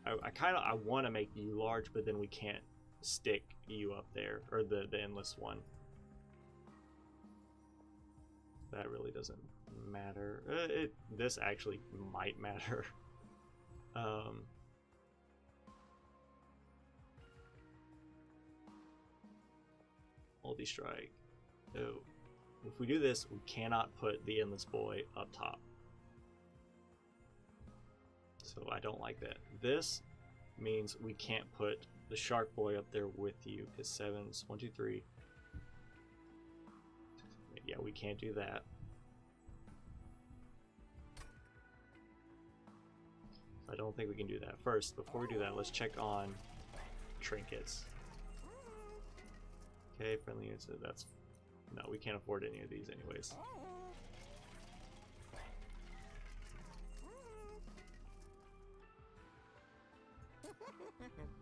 I want to make you large, but then we can't stick you up there, or the endless one. That really doesn't matter. This actually might matter. Multi-strike. Oh. If we do this, we cannot put the endless boy up top. So I don't like that. This means we can't put the shark boy up there with you, because 7's 1, 2, 3. Yeah, we can't do that. I don't think we can do that. First, before we do that, let's check on trinkets. Okay, friendly units, that's... No, we can't afford any of these anyways.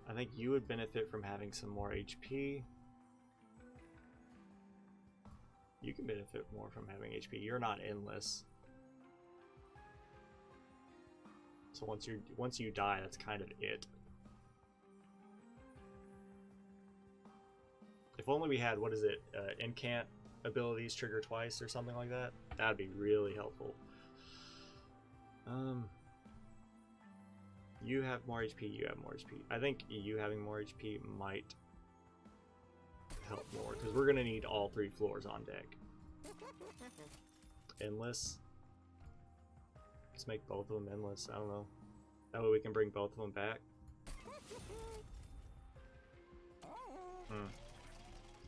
I think you would benefit from having some more HP. You can benefit more from having HP. You're not endless. So once you die, that's kind of it. If only we had, what is it, incant abilities trigger twice or something like that. That'd be really helpful. You have more HP, you have more HP. I think you having more HP might help more, because we're going to need all 3 floors on deck. Endless. Let's make both of them endless. I don't know. That way we can bring both of them back. And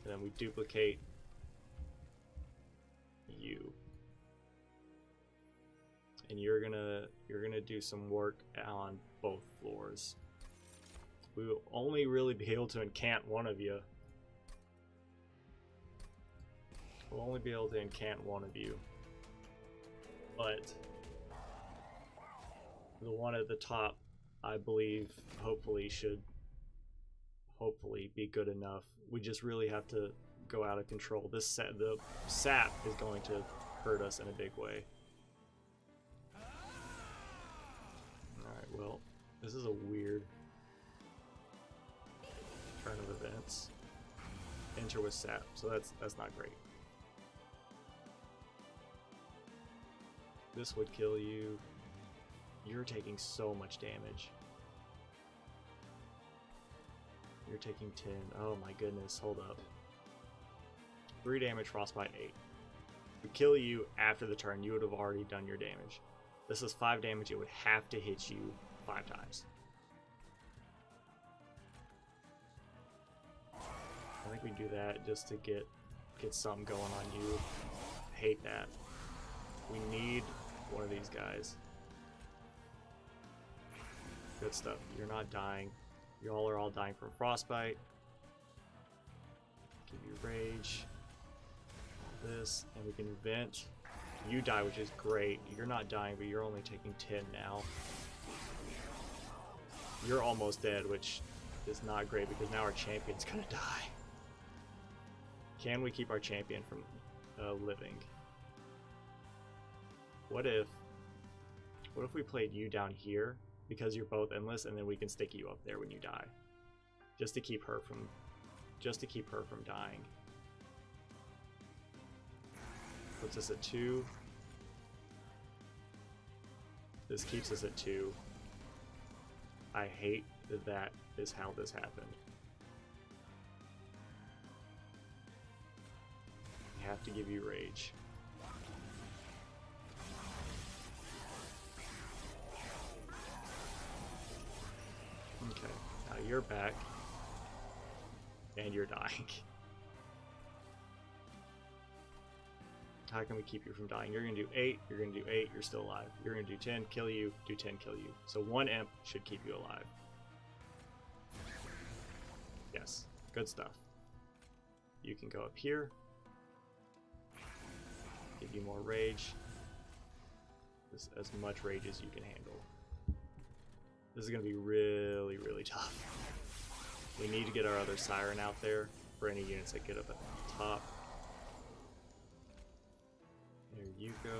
then we duplicate you. And you're gonna do some work on both floors. We will only really be able to incant one of you. We'll only be able to incant one of you. But the one at the top, I believe, hopefully be good enough. We just really have to go out of control. The sap is going to hurt us in a big way. Alright, well, this is a weird turn of events. Enter with sap, so that's not great. This would kill you. You're taking so much damage. You're taking 10. Oh my goodness, hold up. 3 damage, frostbite 8. If we kill you after the turn, you would have already done your damage. This is 5 damage, it would have to hit you 5 times. I think we do that just to get something going on you. I hate that. We need one of these guys. Good stuff. You're not dying. Y'all are all dying from frostbite. Give you rage. All this, and we can vent. You die, which is great. You're not dying, but you're only taking 10 now. You're almost dead, which is not great because now our champion's gonna die. Can we keep our champion from living? What if we played you down here because you're both endless, and then we can stick you up there when you die, just to keep her from dying. Puts us at 2. This keeps us at 2. I hate that is how this happened. I have to give you rage. Okay, now you're back, and you're dying. How can we keep you from dying? You're gonna do 8, you're gonna do 8, you're still alive. You're gonna do 10, kill you, do 10, kill you. So 1 imp should keep you alive. Yes, good stuff. You can go up here. Give you more rage. As much rage as you can handle. This is going to be really, really tough. We need to get our other siren out there for any units that get up at the top. There you go.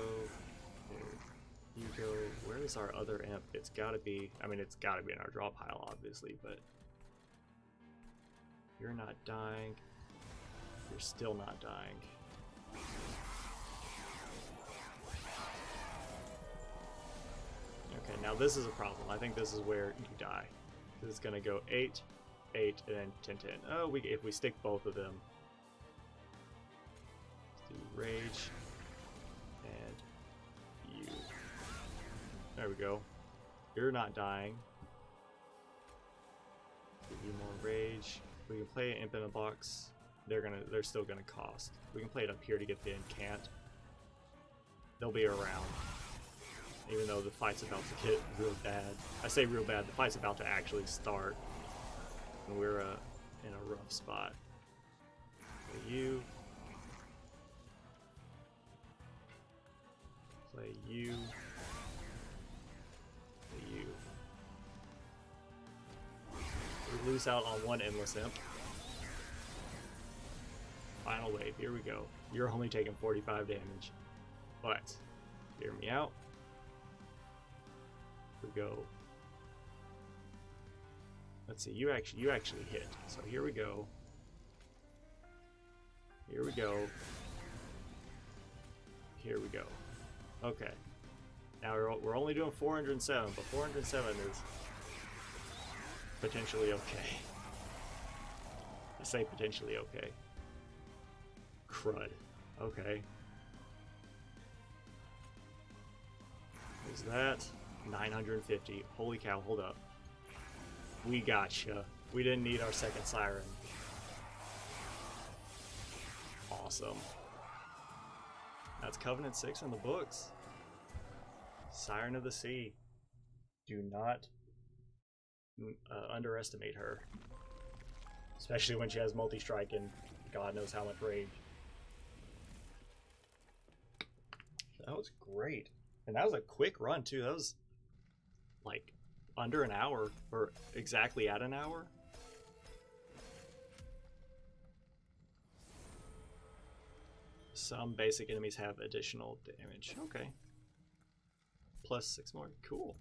There you go. Where is our other imp? It's got to be, I mean, it's got to be in our draw pile, obviously, but you're not dying. You're still not dying. Okay, now this is a problem. I think this is where you die. This is gonna go 8, 8, and then 10, 10. Oh, if we stick both of them. Let's do rage. And you. There we go. You're not dying. Give you more rage. We can play an imp in a box. They're still gonna cost. We can play it up here to get the incant. They'll be around. Even though the fight's about to get real bad. I say real bad, the fight's about to actually start. And we're in a rough spot. Play you. Play you. Play you. We lose out on 1 endless imp. Final wave, here we go. You're only taking 45 damage. But, hear me out. We go. Let's see, you actually hit. So here we go. Here we go. Here we go. Okay. Now we're only doing 407, but 407 potentially okay. I say potentially okay. Crud. Okay. Is that 950? Holy cow, hold up. We gotcha. We didn't need our second siren. Awesome. That's Covenant 6 in the books. Siren of the Sea. Do not underestimate her. Especially when she has multi-strike and God knows how much rage. That was great. And that was a quick run too. That was like under an hour, or exactly at an hour. Some basic enemies have additional damage. Okay. Plus 6 more. Cool.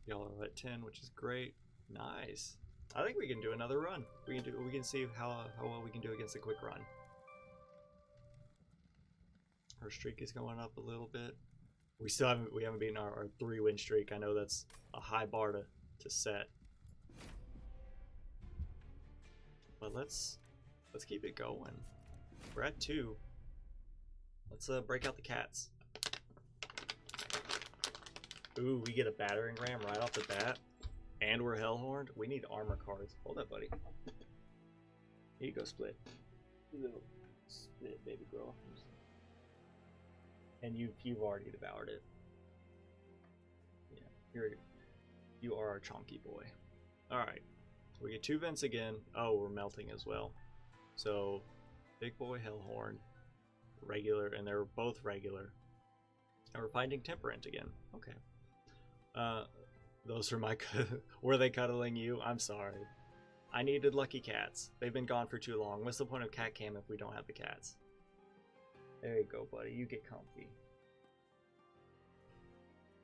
Y'all are at 10, which is great. Nice. I think we can do another run. We can see how well we can do against a quick run. Our streak is going up a little bit. We haven't beaten our 3-win streak. I know that's a high bar to set. But let's keep it going. We're at 2. Let's break out the cats. Ooh, we get a battering ram right off the bat. And we're hellhorned. We need armor cards. Hold up, buddy. Here you go, Split. Little Split, baby girl. And you've already devoured it. Yeah, you are our chonky boy. Alright. We get 2 vents again. Oh, we're melting as well. So, big boy, hellhorn, regular, and they're both regular. And we're finding temperament again. Okay. Those are my... Were they cuddling you? I'm sorry. I needed lucky cats. They've been gone for too long. What's the point of cat cam if we don't have the cats? There you go, buddy. You get comfy.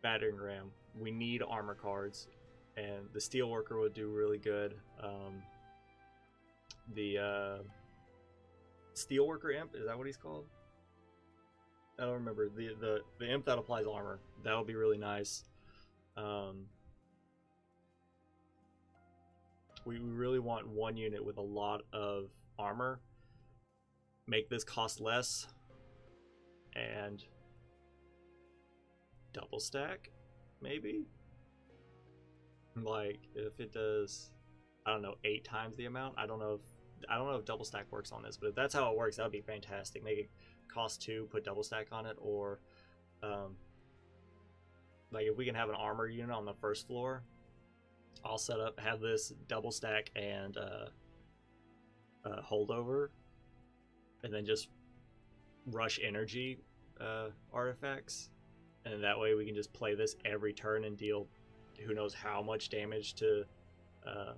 Battering ram. We need armor cards. And the steelworker would do really good. The steelworker imp, is that what he's called? I don't remember. The imp that applies armor. That would be really nice. We really want 1 unit with a lot of armor. Make this cost less. And double stack, maybe? Like, if it does, I don't know, 8 times the amount? I don't know if double stack works on this, but if that's how it works, that would be fantastic. Make it cost 2, put double stack on it, or like if we can have an armor unit on the first floor, I'll set up, have this double stack and holdover, and then just rush energy artifacts, and that way we can just play this every turn and deal who knows how much damage to the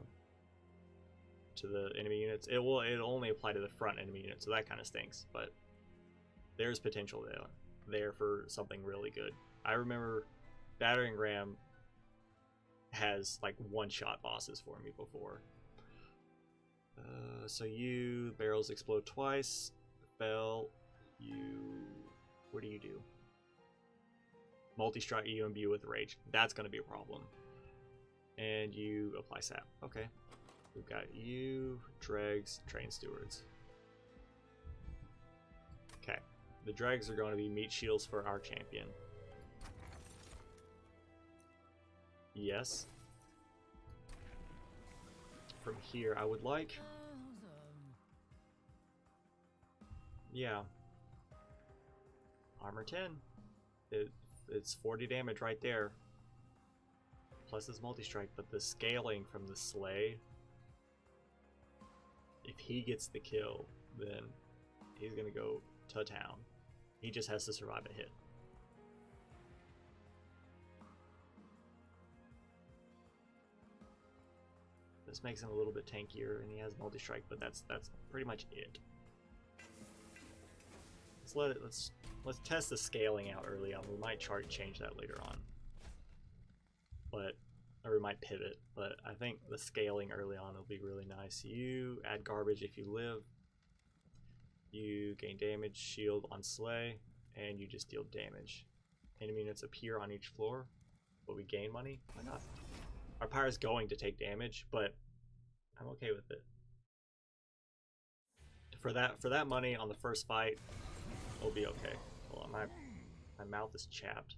enemy units. It'll only apply to the front enemy unit, so that kind of stinks, but there's potential there for something really good. I remember battering ram has like one-shot bosses for me before. So you barrels explode twice. Fell. What do you do? Multi-strike you imbue with rage. That's going to be a problem. And you apply sap. Okay. We've got you, dregs, train stewards. Okay. The dregs are going to be meat shields for our champion. Yes. From here, I would like... Yeah. Armor 10. It's 40 damage right there. Plus his multi-strike, but the scaling from the sleigh, if he gets the kill, then he's gonna go to town. He just has to survive a hit. This makes him a little bit tankier, and he has multi-strike, but that's pretty much it. Let's test the scaling out early on. We might change that later on, or we might pivot. But I think the scaling early on will be really nice. You add garbage if you live. You gain damage, shield on sleigh, and you just deal damage. Enemy units appear on each floor, but we gain money. Why not? Our pyre's going to take damage, but I'm okay with it. For that money on the first fight, it'll be okay. Hold on, my mouth is chapped.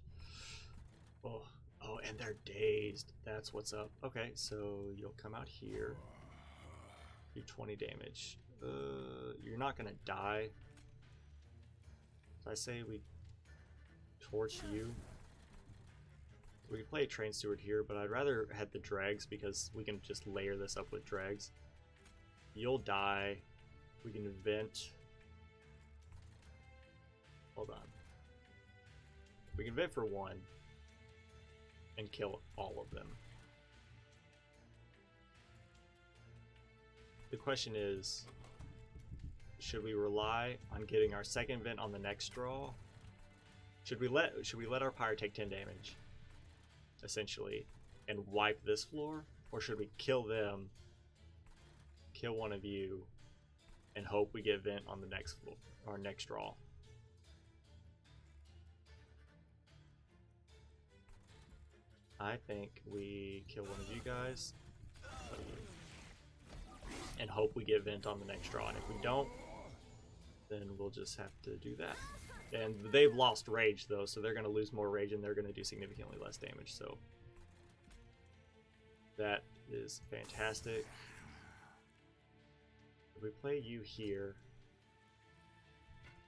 Oh, and they're dazed. That's what's up. Okay, so you'll come out here. Do 20 damage. You're not gonna die. So I say we torch you. We can play a train steward here, but I'd rather head the dregs because we can just layer this up with dregs. You'll die. We can vent. Hold on. We can vent for 1 and kill all of them. The question is, should we rely on getting our second vent on the next draw? Should we let our pyre take 10 damage, essentially, and wipe this floor, or should we kill them, kill one of you, and hope we get vent on the next floor, or next draw? I think we kill one of you guys and hope we get vent on the next draw, and if we don't, then we'll just have to do that. And they've lost rage though, so they're going to lose more rage and they're going to do significantly less damage, so that is fantastic. If we play you here,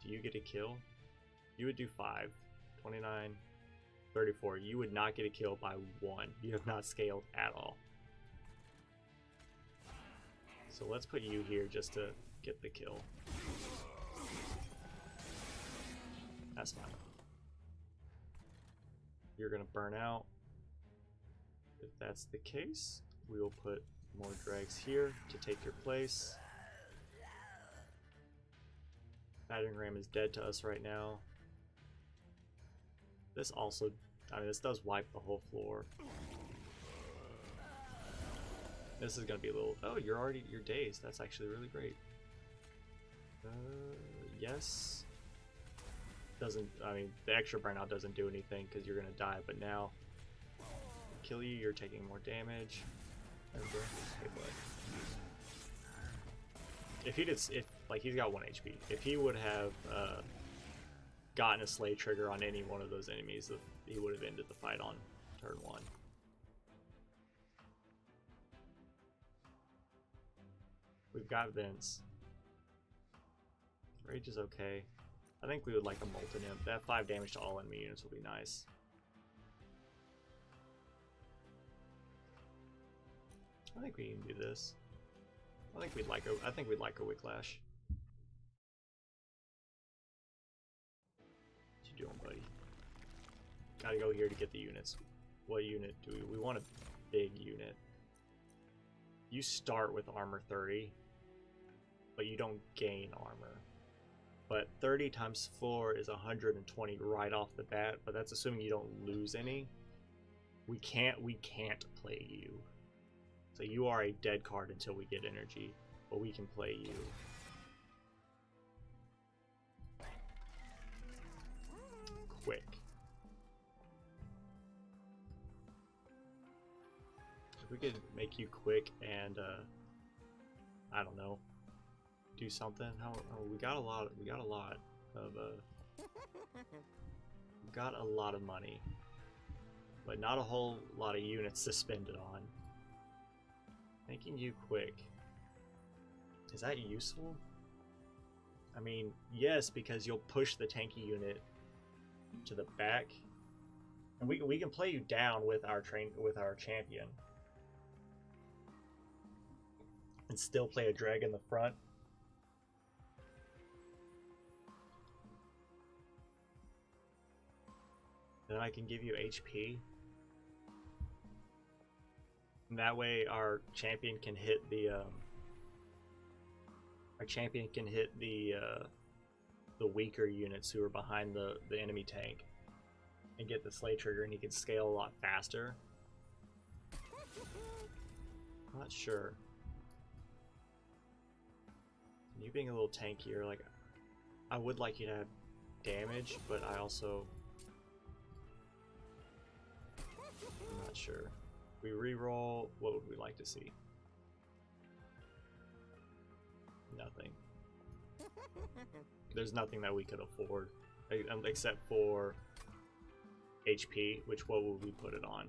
do you get a kill? You would do 5, 29, 34. You would not get a kill by 1. You have not scaled at all. So let's put you here just to get the kill. That's fine. You're gonna burn out. If that's the case, we will put more dregs here to take your place. Battering ram is dead to us right now. This also, I mean, this does wipe the whole floor. This is gonna be a little. Oh, you're dazed. That's actually really great. Yes. Doesn't. I mean, the extra burnout doesn't do anything because you're gonna die. But now, kill you. You're taking more damage. If he did, like he's got 1 HP. If he would have gotten a slay trigger on any one of those enemies, he would have ended the fight on turn 1. We've got Vince. Rage is okay. I think we would like a Molten Imp. That 5 damage to all enemy units will be nice. I think we can do this. I think we'd like a Whiplash. What you doing, buddy? Gotta go here to get the units. What unit do we want? A big unit. You start with armor 30, but you don't gain armor. But 30 times 4 is 120 right off the bat, but that's assuming you don't lose any. We can't play you. So you are a dead card until we get energy, but we can play you. Quick. If we could make you quick and I don't know, do something. We got a lot of money, but not a whole lot of units to spend it on. Making you quick, is that useful? I mean, yes, because you'll push the tanky unit to the back, and we can play you down with our champion, and still play a drag in the front. Then I can give you HP. And that way our champion can hit the weaker units who are behind the enemy tank and get the slay trigger, and he can scale a lot faster. I'm not sure. You being a little tankier, like, I would like you to have damage, but I also, I'm not sure. we re-roll, what would we like to see? Nothing. There's nothing that we could afford, except for HP, which what would we put it on?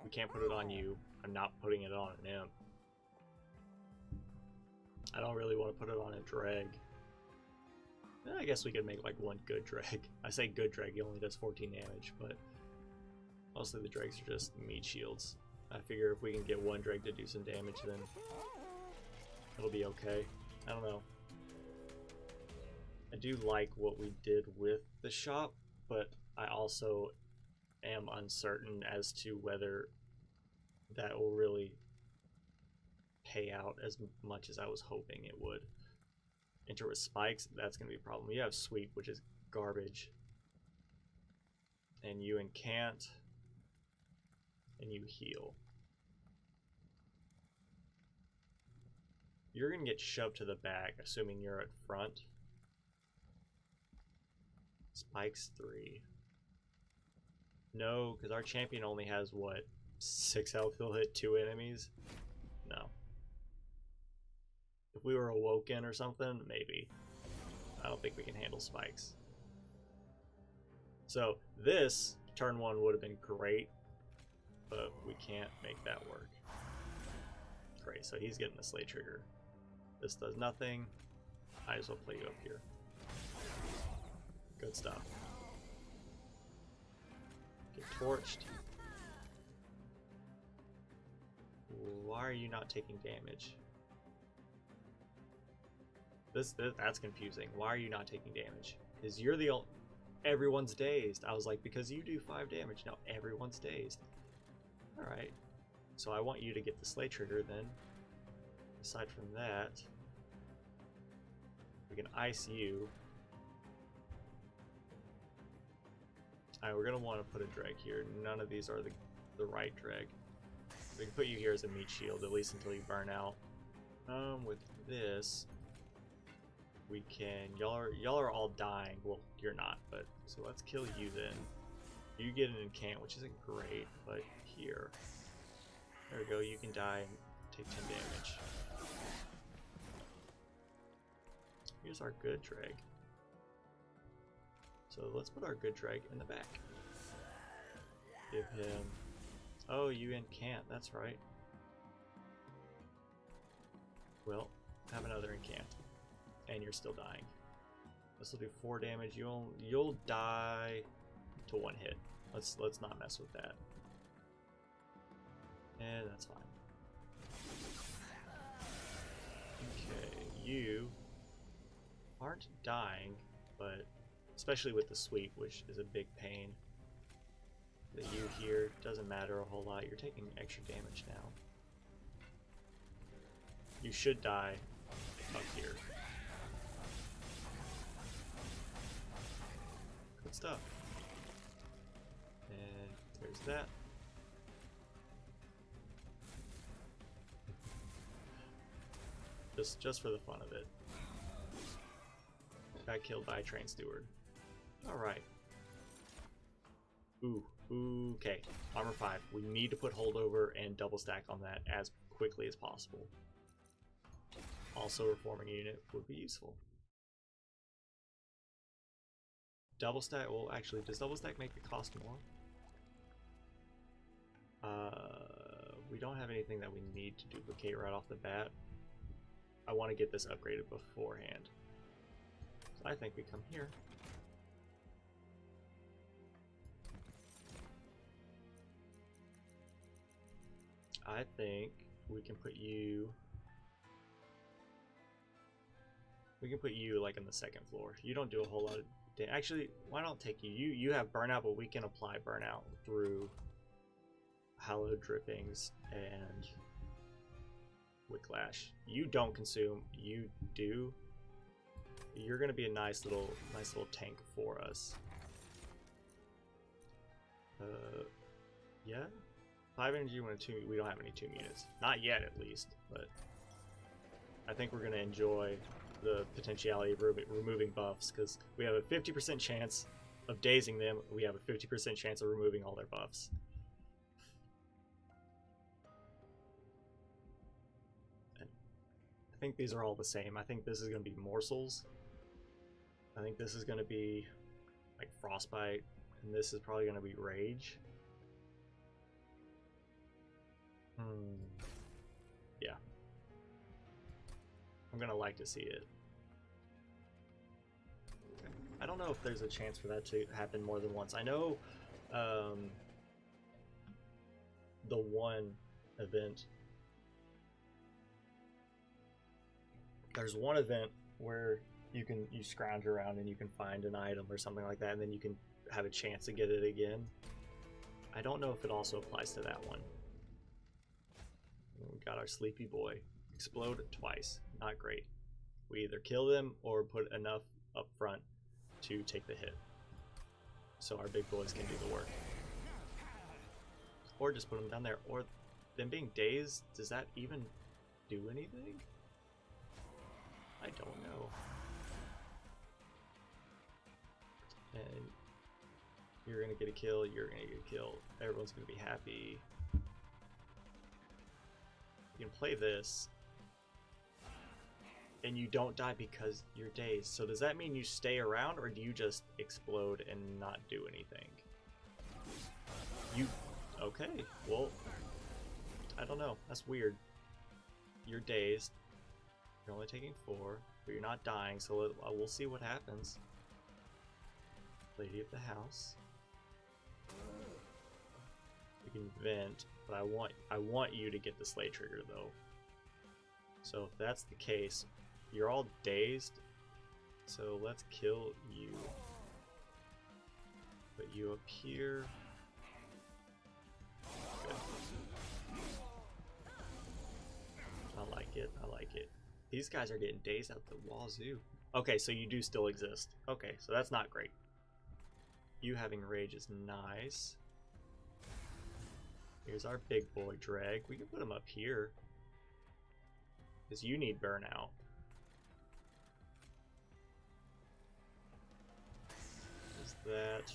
We can't put it on you. I'm not putting it on an imp. I don't really want to put it on a dreg. I guess we could make like one good dreg. I say good dreg, he only does 14 damage, but mostly the dregs are just meat shields. I figure if we can get one dreg to do some damage, then it'll be okay. I don't know. I do like what we did with the shop, but I also am uncertain as to whether that will really pay out as much as I was hoping it would. Enter with spikes, that's going to be a problem. You have sweep, which is garbage. And you incant. And you heal. You're going to get shoved to the back, assuming you're at front. Spikes 3. No, because our champion only has, what, 6 health? He'll hit 2 enemies? No. If we were awoken or something, maybe. I don't think we can handle spikes. So this, turn 1 would have been great, but we can't make that work. Great, so he's getting the slay trigger. This does nothing. I just will play you up here. Good stuff. Get torched. Why are you not taking damage? That's confusing. Why are you not taking damage? Because you're the only... Everyone's dazed. I was like, because you do 5 damage. Now everyone's dazed. Alright. So I want you to get the slay trigger then. Aside from that, we can ice you. Alright, we're going to want to put a dreg here. None of these are the right dreg. We can put you here as a meat shield, at least until you burn out. With this... we can, y'all are all dying. Well, you're not, but so let's kill you then. You get an incant, which isn't great, but here. There we go, you can die and take 10 damage. Here's our good dreg. So let's put our good dreg in the back. Give him... Oh, you incant, that's right. Well, have another incant. And you're still dying. This will do 4 damage. You'll die to 1 hit. Let's not mess with that. And that's fine. Okay, you aren't dying, but especially with the sweep, which is a big pain. The you here doesn't matter a whole lot. You're taking extra damage now. You should die up here. Good stuff. And there's that. Just for the fun of it. Got killed by a train steward. Alright. Ooh, okay. Armor 5. We need to put holdover and double stack on that as quickly as possible. Also, reforming a unit would be useful. Double stack, well actually, does double stack make it cost more? We don't have anything that we need to duplicate right off the bat. I want to get this upgraded beforehand. So I think we come here. I think we can put you... We can put you like on the 2nd floor. You don't do a whole lot of damage. Actually, why not take you? You have burnout, but we can apply burnout through hallowed drippings and whiplash. You don't consume. You do. You're gonna be a nice little tank for us. Yeah. 5 energy, 1 and 2. We don't have any tomb units. Not yet, at least. But I think we're gonna enjoy the potentiality of removing buffs, because we have a 50% chance of dazing them. We have a 50% chance of removing all their buffs. think these are all the same. I think this is going to be morsels. I think this is going to be like frostbite, and this is probably going to be rage. Yeah. I'm going to like to see it. Okay. I don't know if there's a chance for that to happen more than once. I know the one event, there's one event where you scrounge around and you can find an item or something like that, and then you can have a chance to get it again. I don't know if it also applies to that one. We got our sleepy boy. Explode twice. Not great. We either kill them or put enough up front to take the hit, so our big boys can do the work. Or just put them down there. Or them being dazed, does that even do anything? I don't know. And you're gonna get a kill, you're gonna get a kill, everyone's gonna be happy. You can play this, and you don't die because you're dazed. So does that mean you stay around, or do you just explode and not do anything? Okay, well, I don't know, that's weird. You're dazed, you're only taking 4, but you're not dying, so we'll see what happens. Lady of the house. You can vent, but I want you to get the slay trigger though. So if that's the case, you're all dazed, so let's kill you. Put you up here. Good. I like it, I like it. These guys are getting dazed out the wazoo. Okay, so you do still exist. Okay, so that's not great. You having rage is nice. Here's our big boy drag. We can put him up here, because you need burnout. Is that?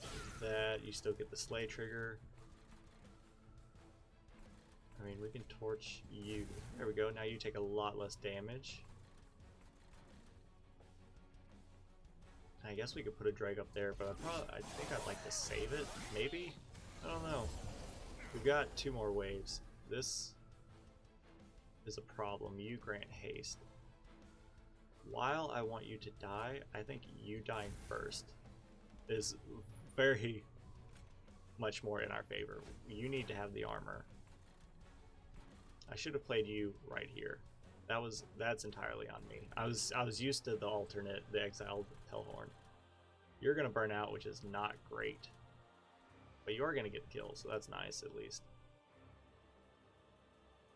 Is that? You still get the slay trigger. I mean, we can torch you. There we go. Now you take a lot less damage. I guess we could put a drag up there, but I think I'd like to save it. Maybe? I don't know. We've got 2 more waves. This is a problem. You grant haste. While I want you to die, I think you dying first is very much more in our favor. You need to have the armor. I should have played you right here. That's entirely on me. I was used to the alternate, the exiled Hellhorn. You're gonna burn out, which is not great, but you are gonna get the kill, so that's nice at least.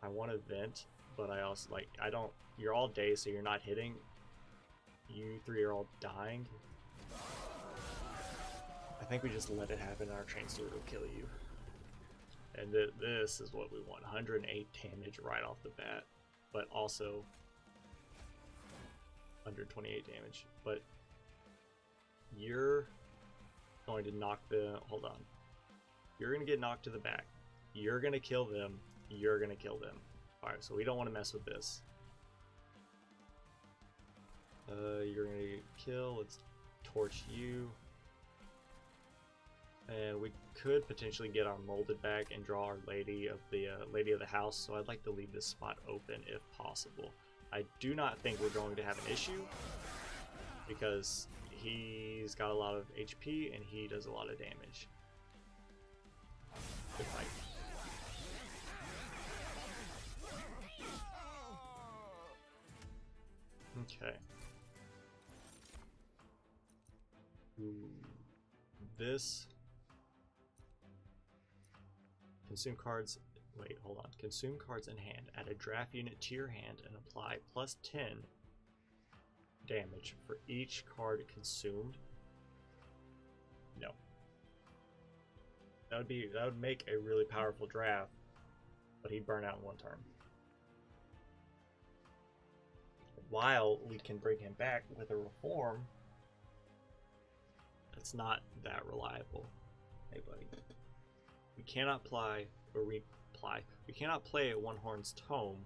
I want to vent, but I also you're all dazed, so you're not hitting. You 3 are all dying. I think we just let it happen. Our train sword will kill you, and this is what we want. 108 damage right off the bat. But also 128 damage. But you're going to knock hold on. You're going to get knocked to the back. You're going to kill them. You're going to kill them. Alright, so we don't want to mess with this. You're going to kill. Let's torch you. And we could potentially get our molded back and draw our lady of the house, so I'd like to leave this spot open if possible. I do not think we're going to have an issue, because he's got a lot of HP and he does a lot of damage. Good fight. Okay. Ooh. This consume cards. Wait, hold on. Consume cards in hand. Add a draft unit to your hand and apply plus 10 damage for each card consumed. No. That would make a really powerful draft, but he'd burn out in 1 turn. While we can bring him back with a reform, that's not that reliable. Hey buddy. We cannot apply or apply. We cannot play at One Horn's Tome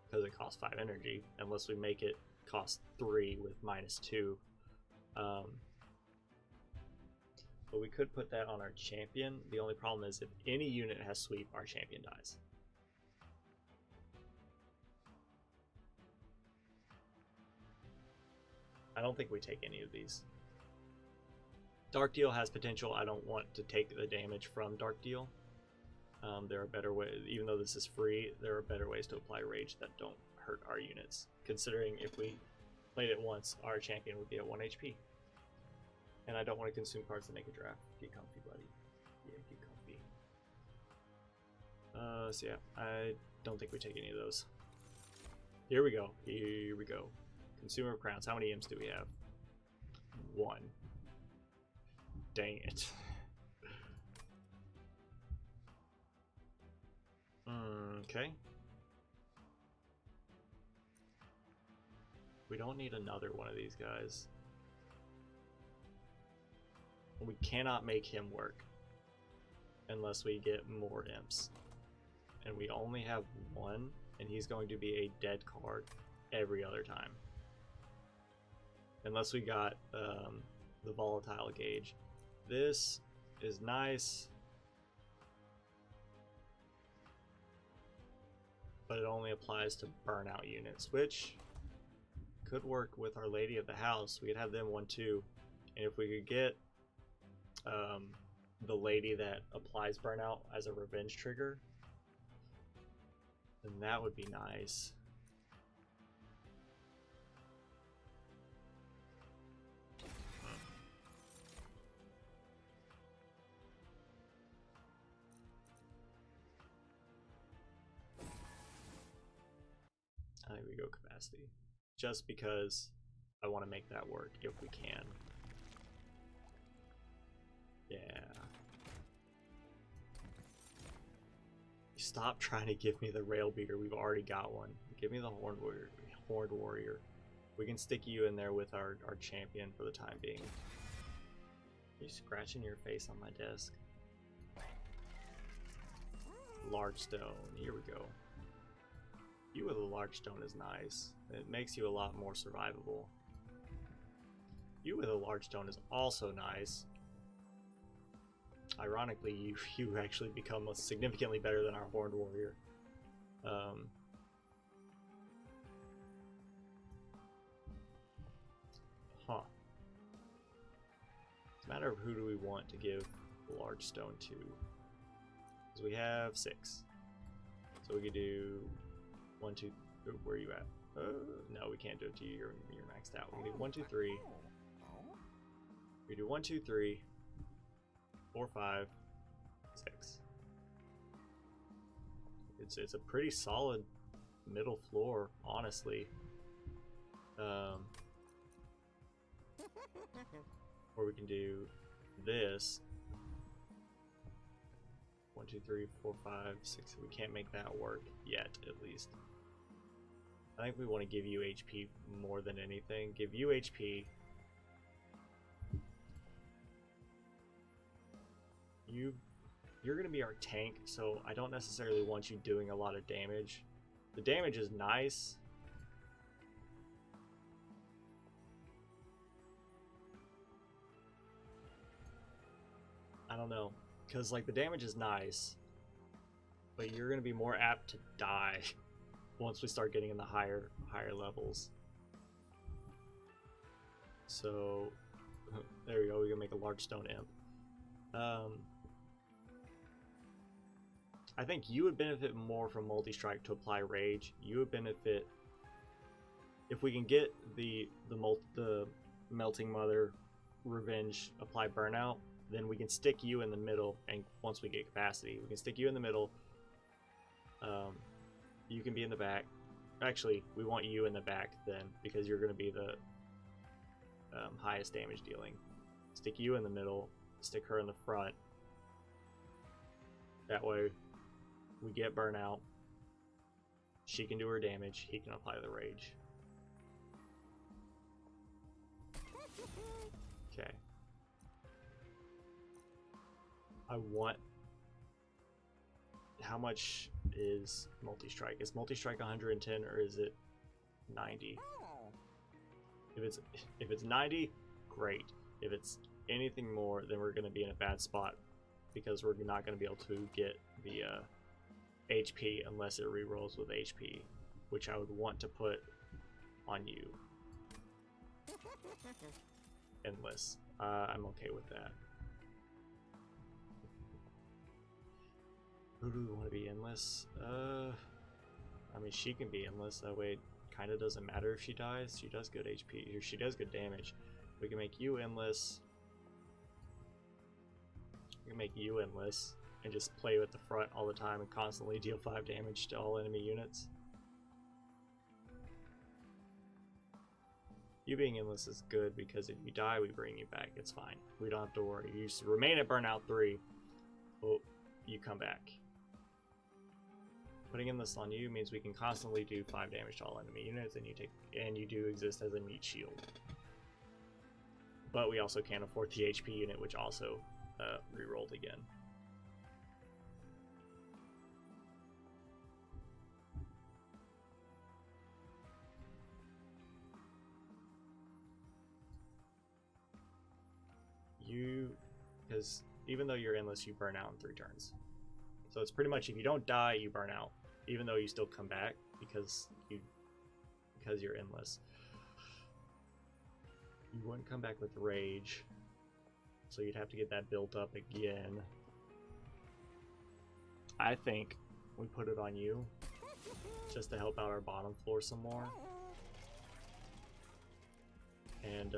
because it costs 5 energy, unless we make it cost 3 with -2. But we could put that on our champion. The only problem is if any unit has sweep, our champion dies. I don't think we take any of these. Dark Deal has potential. I don't want to take the damage from Dark Deal. There are better ways, even though this is free, there are better ways to apply rage that don't hurt our units. Considering if we played it once, our champion would be at 1 HP. And I don't want to consume cards to make a draft. Get comfy, buddy. Yeah, get comfy. So yeah, I don't think we take any of those. Here we go. Here we go. Consumer of Crowns. How many imps do we have? 1. Dang it. Okay. We don't need another one of these guys. We cannot make him work unless we get more imps. And we only have 1, and he's going to be a dead card every other time. Unless we got the volatile gauge. This is nice, but it only applies to burnout units, which could work with Our Lady of the House. We could have them 1/2, and if we could get the lady that applies burnout as a revenge trigger, then that would be nice. I think we go capacity, just because I want to make that work if we can. Yeah. Stop trying to give me the rail beater. We've already got one. Give me the horned warrior. We can stick you in there with our champion for the time being. Are you scratching your face on my desk? Large stone. Here we go. You with a large stone is nice. It makes you a lot more survivable. You with a large stone is also nice. Ironically, you actually become significantly better than our horned warrior. It's a matter of who do we want to give the large stone to. Because we have 6. So we could do 1, 2, where are you at? No, we can't do it to you. You're maxed out. We can do 1, 2, 3. We do 1, 2, 3, 4, 5, 6. It's a pretty solid middle floor, honestly. Or we can do this. 1, 2, 3, 4, 5, 6. We can't make that work yet, at least. I think we want to give you HP more than anything. Give you HP. You're going to be our tank, so I don't necessarily want you doing a lot of damage. The damage is nice. I don't know, because like the damage is nice, but you're going to be more apt to die once we start getting in the higher levels. So there we go. We can make a large stone imp. I think you would benefit more from multi-strike to apply rage. You would benefit if we can get the melting mother revenge apply burnout. Then we can stick you in the middle, and once we get capacity, we can stick you in the middle. You can be in the back. Actually, we want you in the back then, because you're going to be the highest damage dealing. Stick you in the middle, stick her in the front. That way, we get burnout. She can do her damage, he can apply the rage. Okay. I want... how much is multi-strike? Is multi-strike 110 or is it 90? If it's 90, great. If it's anything more, then we're going to be in a bad spot because we're not going to be able to get the HP unless it rerolls with HP, which I would want to put on you. Endless. I'm okay with that. Who do we want to be endless? I mean, she can be endless. That way, it kind of doesn't matter if she dies. She does good HP. She does good damage. We can make you endless. We can make you endless and just play with the front all the time and constantly deal 5 damage to all enemy units. You being endless is good because if you die, we bring you back. It's fine. We don't have to worry. You remain at Burnout 3. Well, you come back. Putting endless on you means we can constantly do 5 damage to all enemy units, and you do exist as a meat shield. But we also can't afford the HP unit, which also rerolled again. Because even though you're endless, you burn out in 3 turns. So it's pretty much if you don't die, you burn out, even though you still come back because you're endless. You wouldn't come back with rage, so you'd have to get that built up again. I think we put it on you just to help out our bottom floor some more. And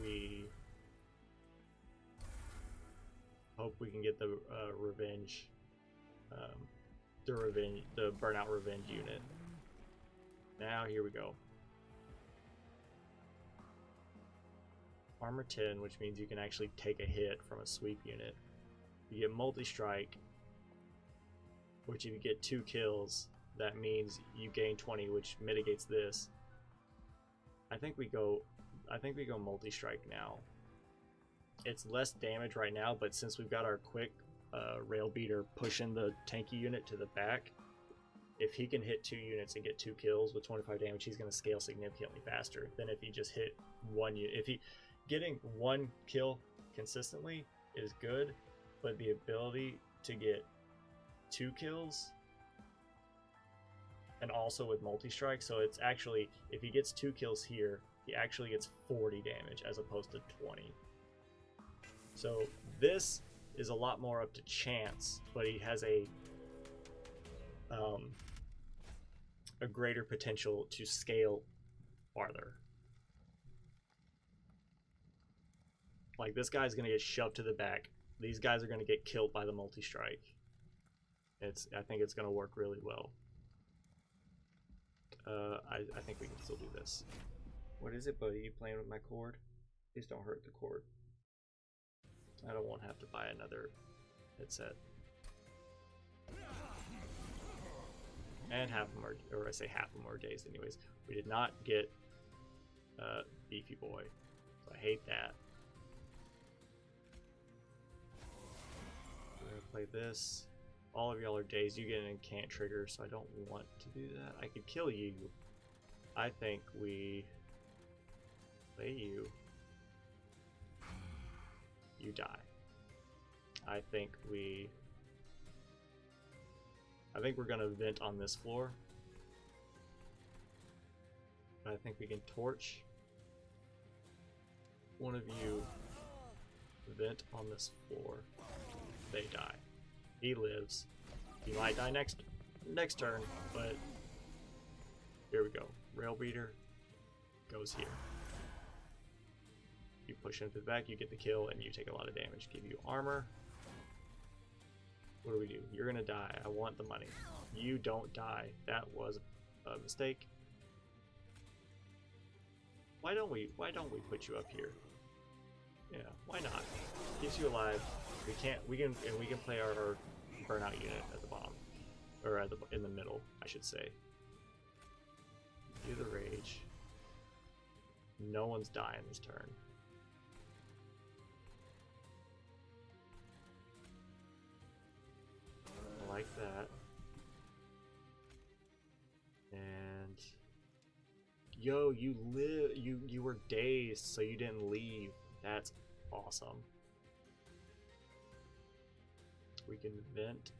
we hope we can get the the burnout revenge unit. Now here we go. Armor 10, which means you can actually take a hit from a sweep unit. You get multi-strike, which if you get 2 kills, that means you gain 20, which mitigates this. I think we go multi-strike now. It's less damage right now, but since we've got our quick rail beater pushing the tanky unit to the back, if he can hit 2 units and get 2 kills with 25 damage, he's going to scale significantly faster than if he just hit 1 unit. Getting 1 kill consistently is good, but the ability to get 2 kills and also with multi-strike, so it's actually, if he gets 2 kills here, he actually gets 40 damage as opposed to 20. So this is a lot more up to chance, but he has a greater potential to scale farther. Like, this guy's going to get shoved to the back. These guys are going to get killed by the multi-strike. I think it's going to work really well. I think we can still do this. What is it, buddy? You playing with my cord? Please don't hurt the cord. I don't want to have to buy another headset. And half of them are, or I say half of them are days anyways. We did not get Beefy Boy, so I hate that. We're gonna play this. All of y'all are days. You get an incant trigger, so I don't want to do that. I could kill you. I think we play you. You die. I think we're gonna vent on this floor. But I think we can torch. One of you vent on this floor. They die. He lives. He might die next turn, but here we go. Rail beater goes here. You push into the back, you get the kill, and you take a lot of damage. Give you armor. What do? You're gonna die. I want the money. You don't die. That was a mistake. Why don't we put you up here? Yeah, why not? Keeps you alive. We can play our burnout unit at the bottom, or in the middle, I should say. Do the rage. No one's dying this turn. that. And yo, you were dazed, so you didn't leave. That's awesome. We can vent.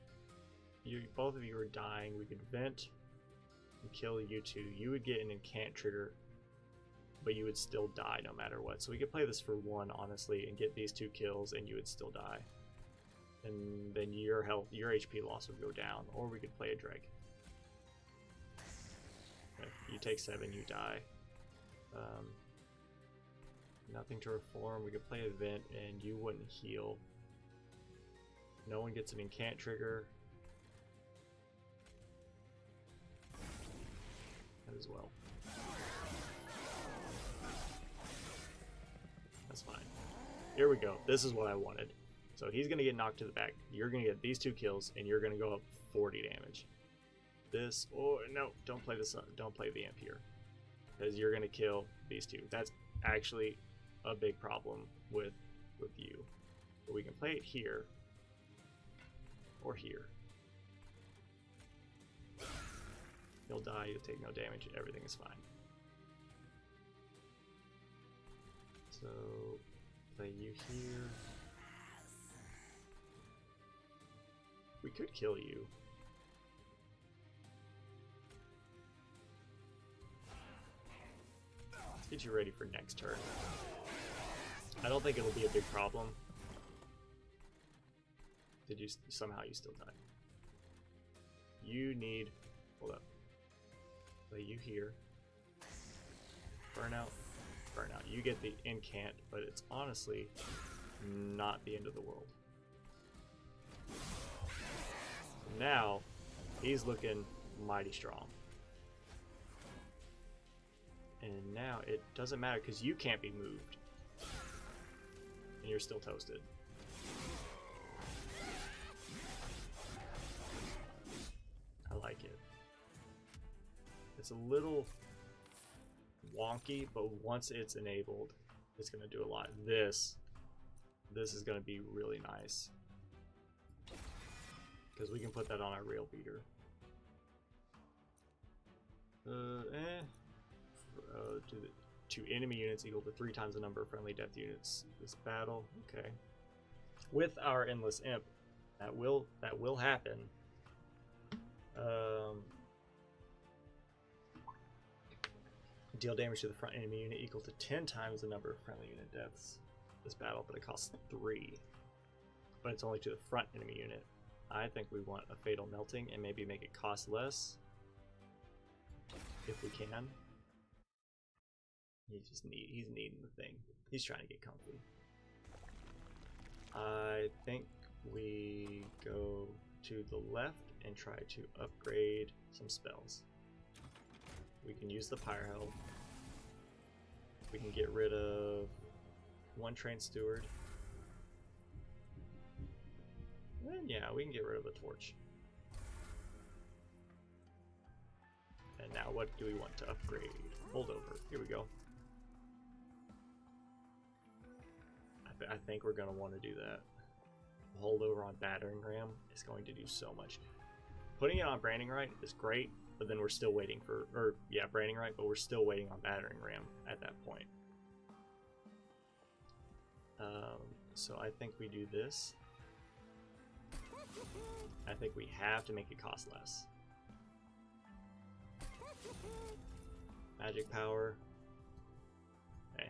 Both of you are dying. We could vent and kill you two. You would get an incant trigger, but you would still die no matter what. So we could play this for one, honestly, and get these 2 kills, and you would still die. And then your health, your HP loss would go down. Or we could play a Dreg. Okay, you take 7, you die. Nothing to reform. We could play a vent, and you wouldn't heal. No one gets an incant trigger. As well. That's fine. Here we go. This is what I wanted. So he's gonna get knocked to the back. You're gonna get these 2 kills, and you're gonna go up 40 damage. This, oh no, don't play this. Don't play the imp here, because you're gonna kill these 2. That's actually a big problem with you. But we can play it here or here. He'll die, you'll take no damage, everything is fine. So, play you here. We could kill you. Let's get you ready for next turn. I don't think it'll be a big problem. Did you somehow you still die? You need, hold up. Play you here. Burnout. Burnout. You get the incant, but it's honestly not the end of the world. Now, he's looking mighty strong. And now it doesn't matter because you can't be moved. And you're still toasted. I like it. It's a little wonky, but once it's enabled, it's going to do a lot. This is going to be really nice. Because we can put that on our rail beater. To enemy units equal to 3 times the number of friendly death units this battle. Okay. With our endless imp, that will happen. Deal damage to the front enemy unit equal to 10 times the number of friendly unit deaths this battle, but it costs 3. But it's only to the front enemy unit. I think we want a fatal melting and maybe make it cost less if we can. He's needing the thing. He's trying to get comfy. I think we go to the left and try to upgrade some spells. We can use the Pyre Helm. We can get rid of 1 Trained Steward. And yeah, we can get rid of a Torch. And now what do we want to upgrade? Holdover. Here we go. I think we're going to want to do that. Holdover on Battering Ram is going to do so much. Putting it on Branding Right is great, but then we're still waiting for, Branding Right, but we're still waiting on Battering Ram at that point. So I think we do this. I think we have to make it cost less. Magic power. Eh.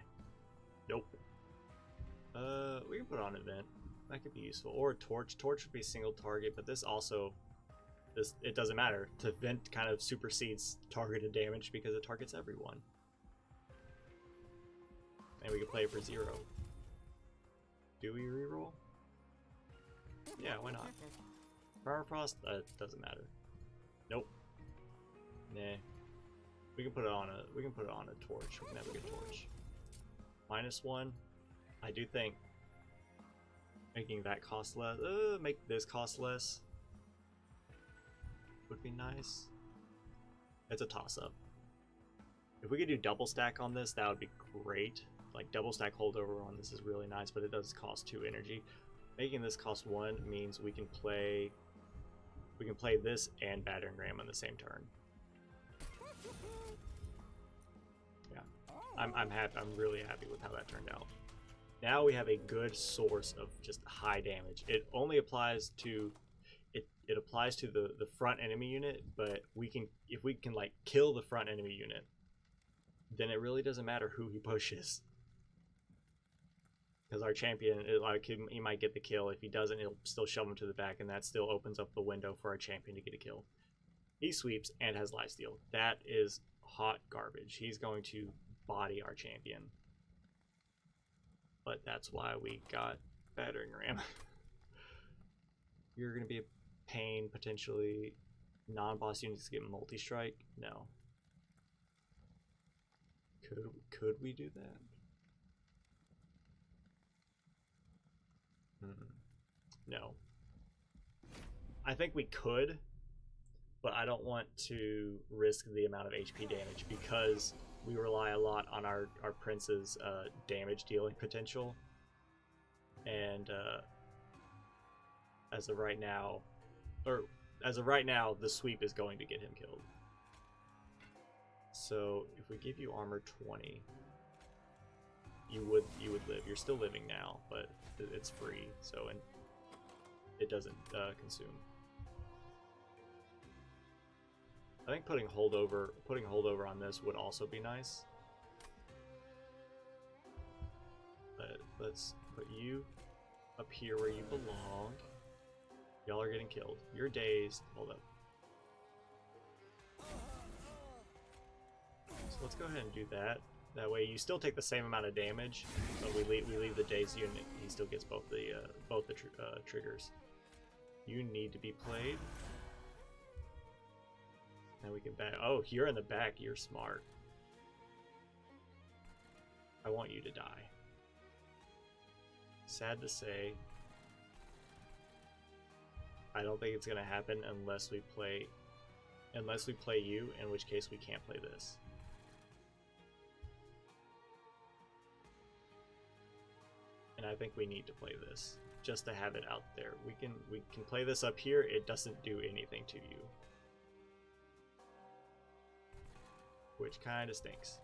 Nope. We can put on Event. That could be useful. Or Torch. Torch would be single target, but this also, it doesn't matter. To Vent kind of supersedes targeted damage because it targets everyone. And we can play it for 0. Do we reroll? Yeah, why not? Permafrost? Doesn't matter. Nope. Nah. We can put it on a torch. We can have a good torch. -1. I do think making that cost less. Make this cost less would be nice. It's a toss-up. If we could do double stack on this, that would be great. Like double stack holdover on this is really nice, but it does cost 2 energy. Making this cost 1 means we can We can play this and Battering Ram on the same turn. Yeah, I'm happy. I'm really happy with how that turned out. Now we have a good source of just high damage. It only applies to it applies to the front enemy unit, but if we can like kill the front enemy unit, then it really doesn't matter who he pushes. Because our champion, he might get the kill. If he doesn't, he'll still shove him to the back, and that still opens up the window for our champion to get a kill. He sweeps and has lifesteal. That is hot garbage. He's going to body our champion. But that's why we got Battering Ram. You're going to be a pain, potentially. Non-boss units get multi-strike? No. Could we do that? No. I think we could, but I don't want to risk the amount of HP damage because we rely a lot on our Prince's damage dealing potential. And as of right now, the sweep is going to get him killed. So if we give you armor 20, you would live. You're still living now, but it's free, so and it doesn't consume. I think putting holdover on this would also be nice. But let's put you up here where you belong. Y'all are getting killed. You're dazed. Hold up. So let's go ahead and do that. That way you still take the same amount of damage, but we leave the dazed unit. He still gets both the triggers. You need to be played. And we can back. Oh, you're in the back. You're smart. I want you to die. Sad to say, I don't think it's gonna happen unless we play you, in which case we can't play this. And I think we need to play this just to have it out there. We can play this up here. It doesn't do anything to you, which kind of stinks.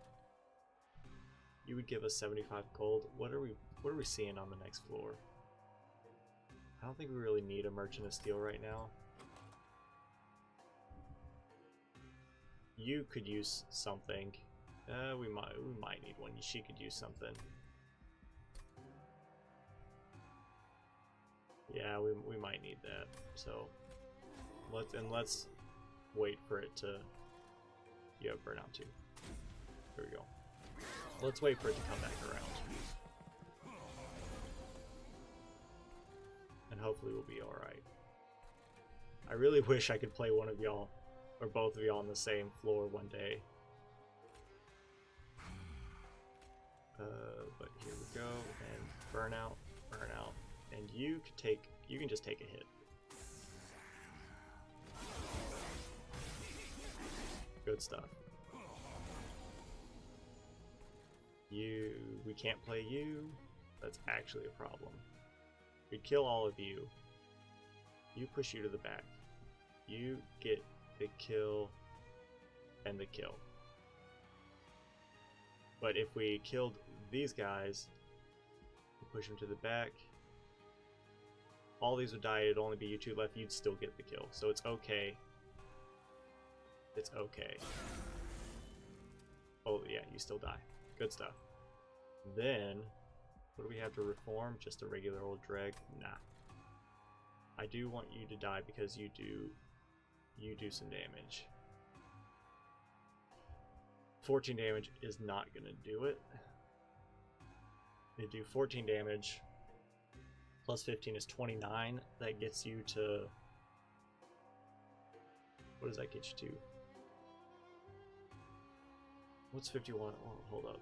You would give us 75 gold. What are we seeing on the next floor? I don't think we really need a Merchant of Steel right now. You could use something. We might need one. She could use something. Yeah, we might need that. So let's wait for it to. You have burnout too. There we go. Let's wait for it to come back around. And hopefully we'll be alright. I really wish I could play one of y'all, or both of y'all on the same floor one day. But here we go, and burnout, and you can just take a hit. Good stuff. We can't play you. That's actually a problem. We kill all of you. You push you to the back. You get the kill and the kill. But if we killed these guys, we push them to the back. All these would die. It'd only be you two left. You'd still get the kill. So it's okay. It's okay. Oh yeah, you still die. Good stuff. Then, what do we have to reform? Just a regular old dreg? Nah. I do want you to die because you do some damage. 14 damage is not gonna do it. They do 14 damage. Plus 15 is 29. That gets you to... What does that get you to? What's 51? Oh, hold up.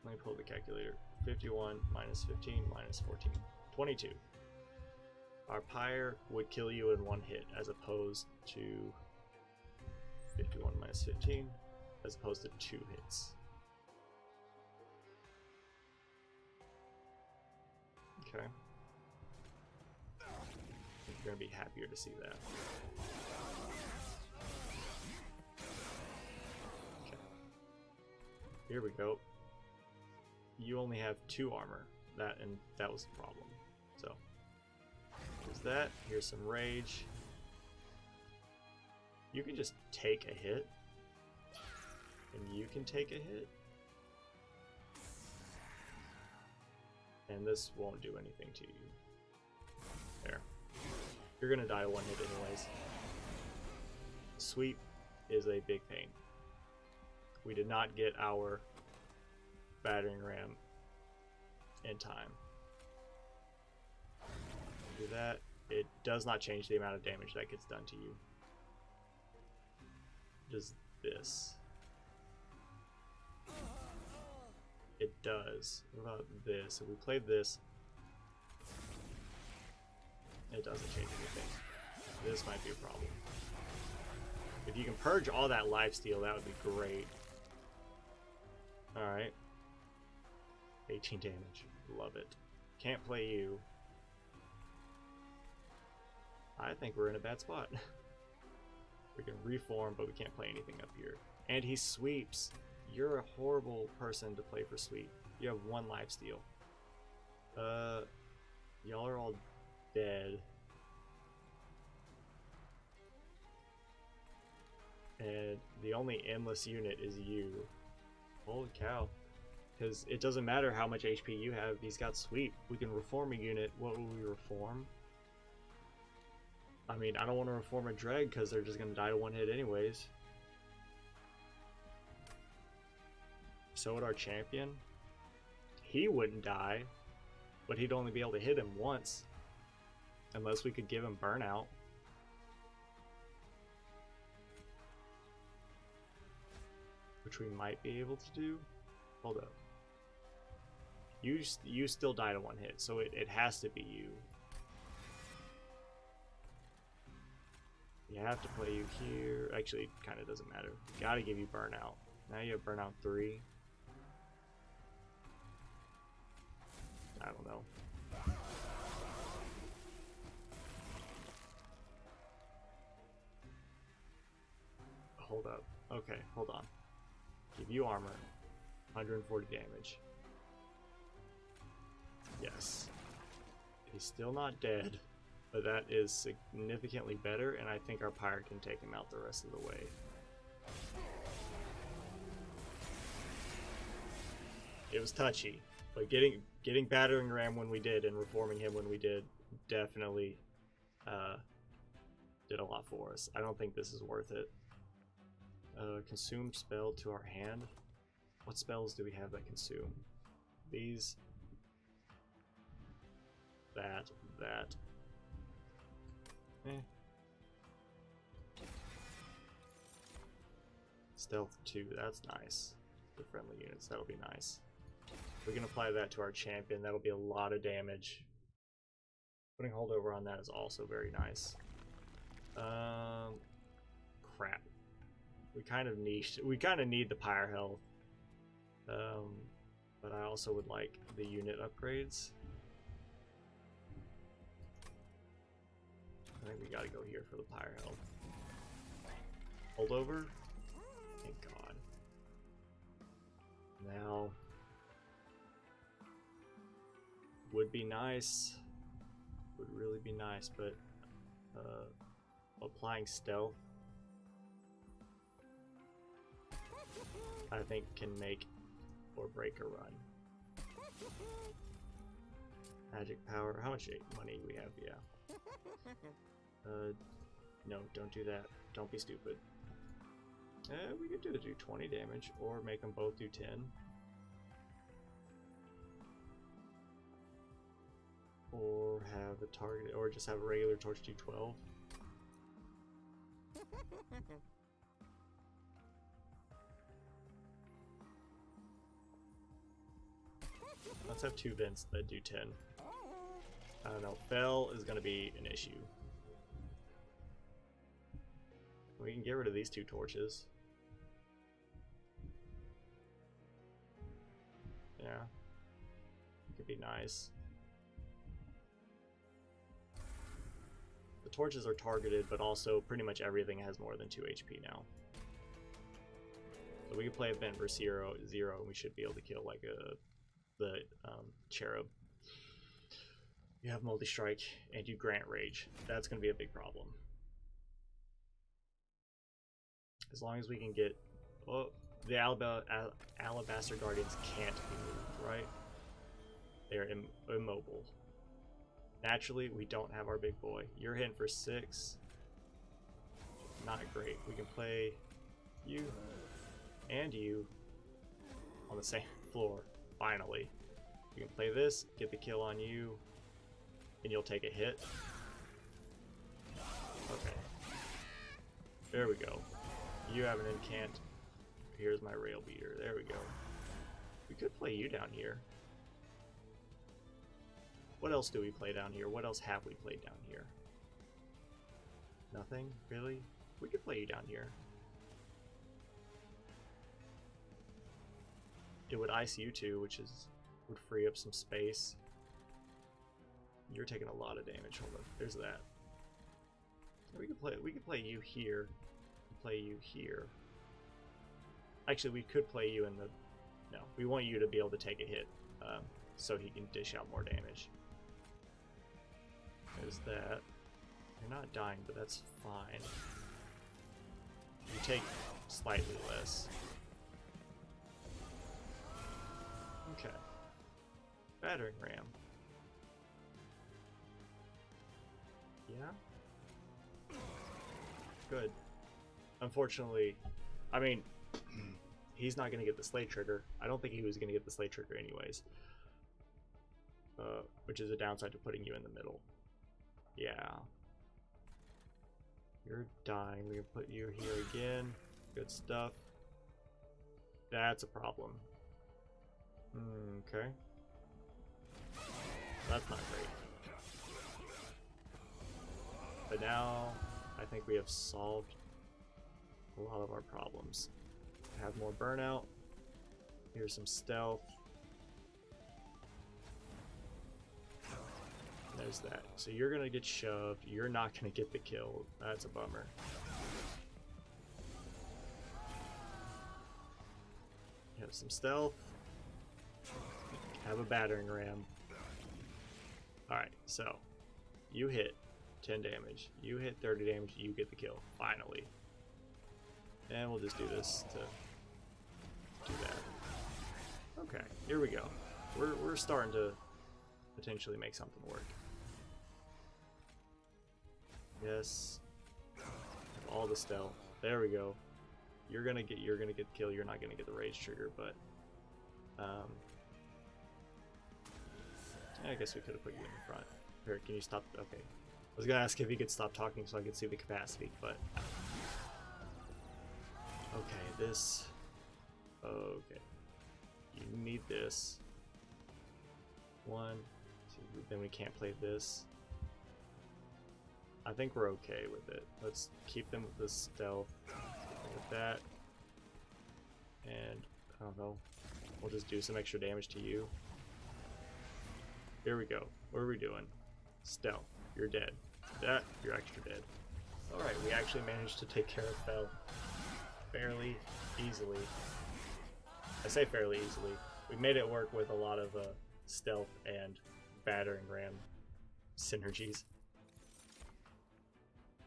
Let me pull the calculator. 51 minus 15 minus 14. 22. Our pyre would kill you in one hit as opposed to 51 minus 15 as opposed to 2 hits. Okay. You're gonna be happier to see that. Okay. Here we go. You only have 2 armor. That was the problem. So there's that. Here's some rage. You can just take a hit. And you can take a hit. And this won't do anything to you. There. You're gonna die 1 hit anyways. Sweep is a big pain. We did not get our battering ram in time. Do that. It does not change the amount of damage that gets done to you. Does this? It does. What about this? If we played this, it doesn't change anything. This might be a problem. If you can purge all that lifesteal, that would be great. Alright. 18 damage. Love it. Can't play you. I think we're in a bad spot. We can reform, but we can't play anything up here. And he sweeps. You're a horrible person to play for sweep. You have 1 lifesteal. Y'all are all dead. And the only endless unit is you. Holy cow. Because it doesn't matter how much HP you have, he's got sweep. We can reform a unit. What will we reform? I mean, I don't want to reform a Dreg because they're just going to die to 1 hit anyways. So would our champion. He wouldn't die, but he'd only be able to hit him once. Unless we could give him burnout. Which we might be able to do. Hold up. You still die to 1 hit, so it has to be you. You have to play you here. Actually, it kind of doesn't matter. Gotta give you burnout. Now you have burnout 3. I don't know. Hold up. Okay, hold on. Give you armor. 140 damage. Yes. He's still not dead, but that is significantly better, and I think our pirate can take him out the rest of the way. It was touchy, but getting battering ram when we did and reforming him when we did definitely did a lot for us. I don't think this is worth it. Consume spell to our hand. What spells do we have that consume? These. That. Stealth 2, that's nice. The friendly units, that'll be nice. We can apply that to our champion, that'll be a lot of damage. Putting holdover on that is also very nice. Crap. We kind of need the pyre health. But I also would like the unit upgrades. I think we gotta go here for the pyre health. Holdover? Thank God. Now, would be nice. Would really be nice, but applying stealth, I think, can make or break a run. Magic power. How much money do we have? Yeah. No, don't do that. Don't be stupid. We could do 20 damage, or make them both do 10. Or have a target, or just have a regular torch do 12. Let's have 2 vents that do 10. I don't know, Fell is going to be an issue. We can get rid of these 2 torches. Yeah. Could be nice. torches are targeted, but also pretty much everything has more than 2 HP now. So we can play Event versus 0, and we should be able to kill like the Cherub. You have multi-strike, and you grant rage. That's going to be a big problem. As long as we can get... Oh, the Alabaster Guardians can't be moved, right? They're immobile. Naturally, we don't have our big boy. You're hitting for 6. Not great. We can play you and you on the same floor, finally. We can play this, get the kill on you, and you'll take a hit. Okay. There we go. You have an incant. Here's my rail beater. There we go. We could play you down here. What else do we play down here? What else have we played down here? Nothing? Really? We could play you down here. It would ice you too, which would free up some space. You're taking a lot of damage. Hold on. There's that. We could play you here. Play you here. Actually, we could play you in the... No, we want you to be able to take a hit, so he can dish out more damage. There's that. You're not dying, but that's fine. You take slightly less. Okay. Battering ram. Yeah? Good. Unfortunately, I mean, he's not going to get the Slay Trigger. I don't think he was going to get the Slay Trigger anyways. Which is a downside to putting you in the middle. Yeah. You're dying. We can put you here again. Good stuff. That's a problem. Okay. That's not great. But now, I think we have solved a lot of our problems. Have more burnout. Here's some stealth. There's that. So you're gonna get shoved. You're not gonna get the kill. That's a bummer. Have some stealth. Have a battering ram. Alright, so you hit 10 damage. You hit 30 damage. You get the kill. Finally. And we'll just do this to do that. Okay, here we go. We're starting to potentially make something work. Yes. All the stealth. There we go. You're gonna get the kill. You're not gonna get the rage trigger, but I guess we could have put you in the front. Here, can you stop? Okay. I was gonna ask if you could stop talking so I could see the capacity, but okay, this. Okay. You need this. 1, 2, then we can't play this. I think we're okay with it. Let's keep them with the stealth. With that. And, I don't know. We'll just do some extra damage to you. Here we go. What are we doing? Stealth. You're dead. That, you're extra dead. Alright, we actually managed to take care of Fel fairly easily. I say fairly easily. We made it work with a lot of stealth and battering ram synergies.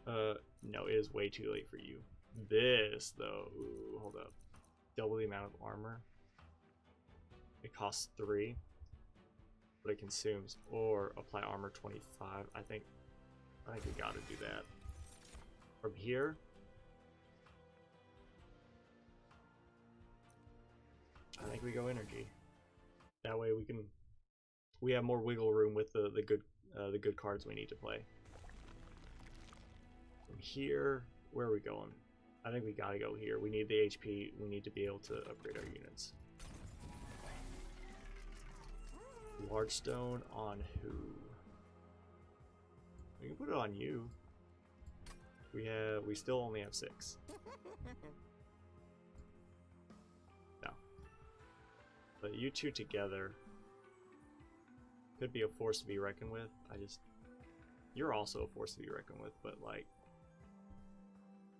No, it is way too late for you. This, though, ooh, hold up. Double the amount of armor. It costs 3, but it consumes, or apply armor 25. I think we gotta do that. From here, I think we go energy. That way we have more wiggle room with the good cards we need to play. From here, where are we going? I think we gotta go here. We need the HP. We need to be able to upgrade our units. Large stone on who? We can put it on you. We still only have 6. No. But you two together could be a force to be reckoned with. you're also a force to be reckoned with, but like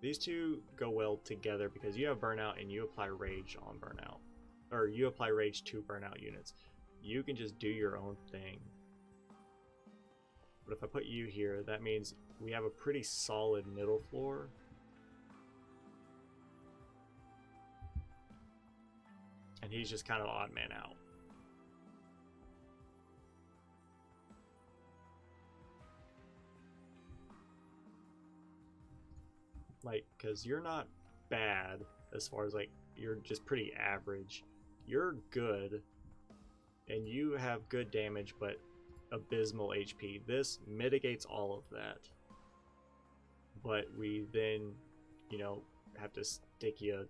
these two go well together because you have burnout and you apply rage on burnout, or you apply rage to burnout units. You can just do your own thing. But if I put you here, that means we have a pretty solid middle floor. And he's just kind of odd man out. Like, because you're not bad as far as like, you're just pretty average. You're good, and you have good damage, but abysmal HP. This mitigates all of that. But we then, you know, have to stick you,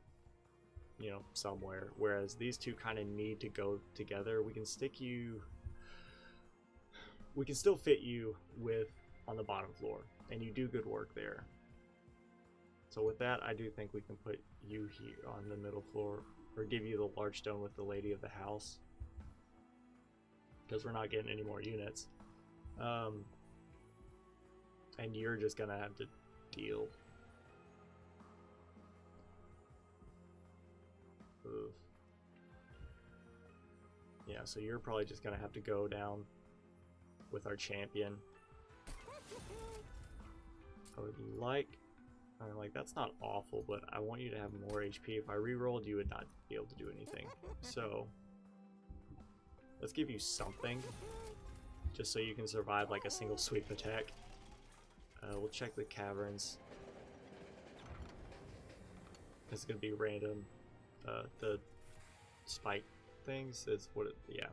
you know, somewhere. Whereas these two kind of need to go together. We can stick you, we can still fit you with on the bottom floor, and you do good work there. So with that, I do think we can put you here on the middle floor, or give you the large stone with the lady of the house, because we're not getting any more units. And you're just gonna have to deal. Oof. Yeah, so you're probably just gonna have to go down with our champion. I would like, that's not awful, but I want you to have more HP. If I rerolled, you would not be able to do anything. So let's give you something, just so you can survive like a single sweep attack. We'll check the caverns. It's gonna be random. The spike things is what it, yeah.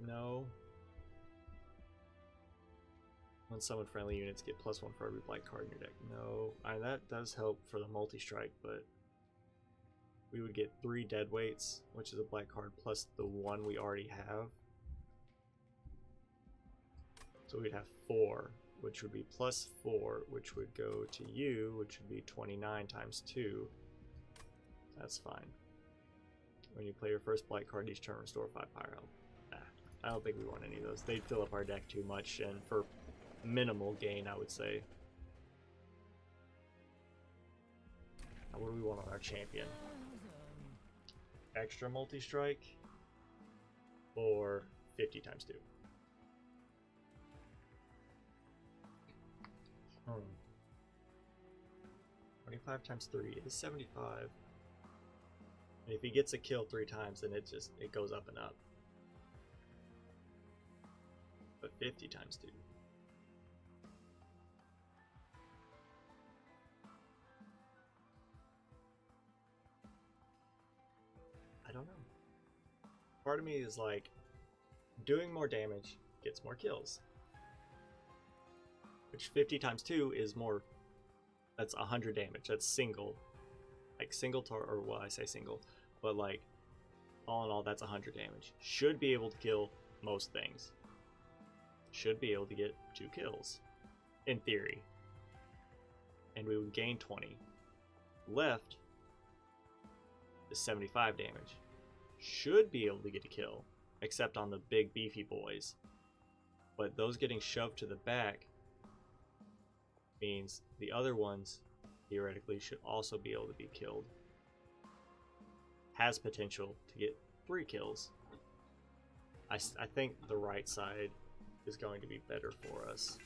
No. When summoned friendly units get +1 for every black card in your deck. No. That does help for the multi-strike, but we would get 3 dead weights, which is a black card, plus the 1 we already have. So we'd have 4, which would be +4, which would go to you, which would be 29 times 2. That's fine. When you play your first black card each turn, restore 5 power health. Nah, I don't think we want any of those. They'd fill up our deck too much, and for minimal gain, I would say. Now, what do we want on our champion? Extra multi-strike or 50 times 2? 25 times 3 is 75. And if he gets a kill 3 times, then it goes up and up. But 50 times 2. I don't know. Part of me is like, doing more damage gets more kills. Which 50 times 2 is more, that's 100 damage. That's single. Like single or well, I say single. But like, all in all, that's 100 damage. Should be able to kill most things. Should be able to get 2 kills. In theory. And we would gain 20. Left is 75 damage. Should be able to get a kill. Except on the big beefy boys. But those getting shoved to the back means the other ones theoretically should also be able to be killed. Has potential to get 3 kills. I think the right side is going to be better for us.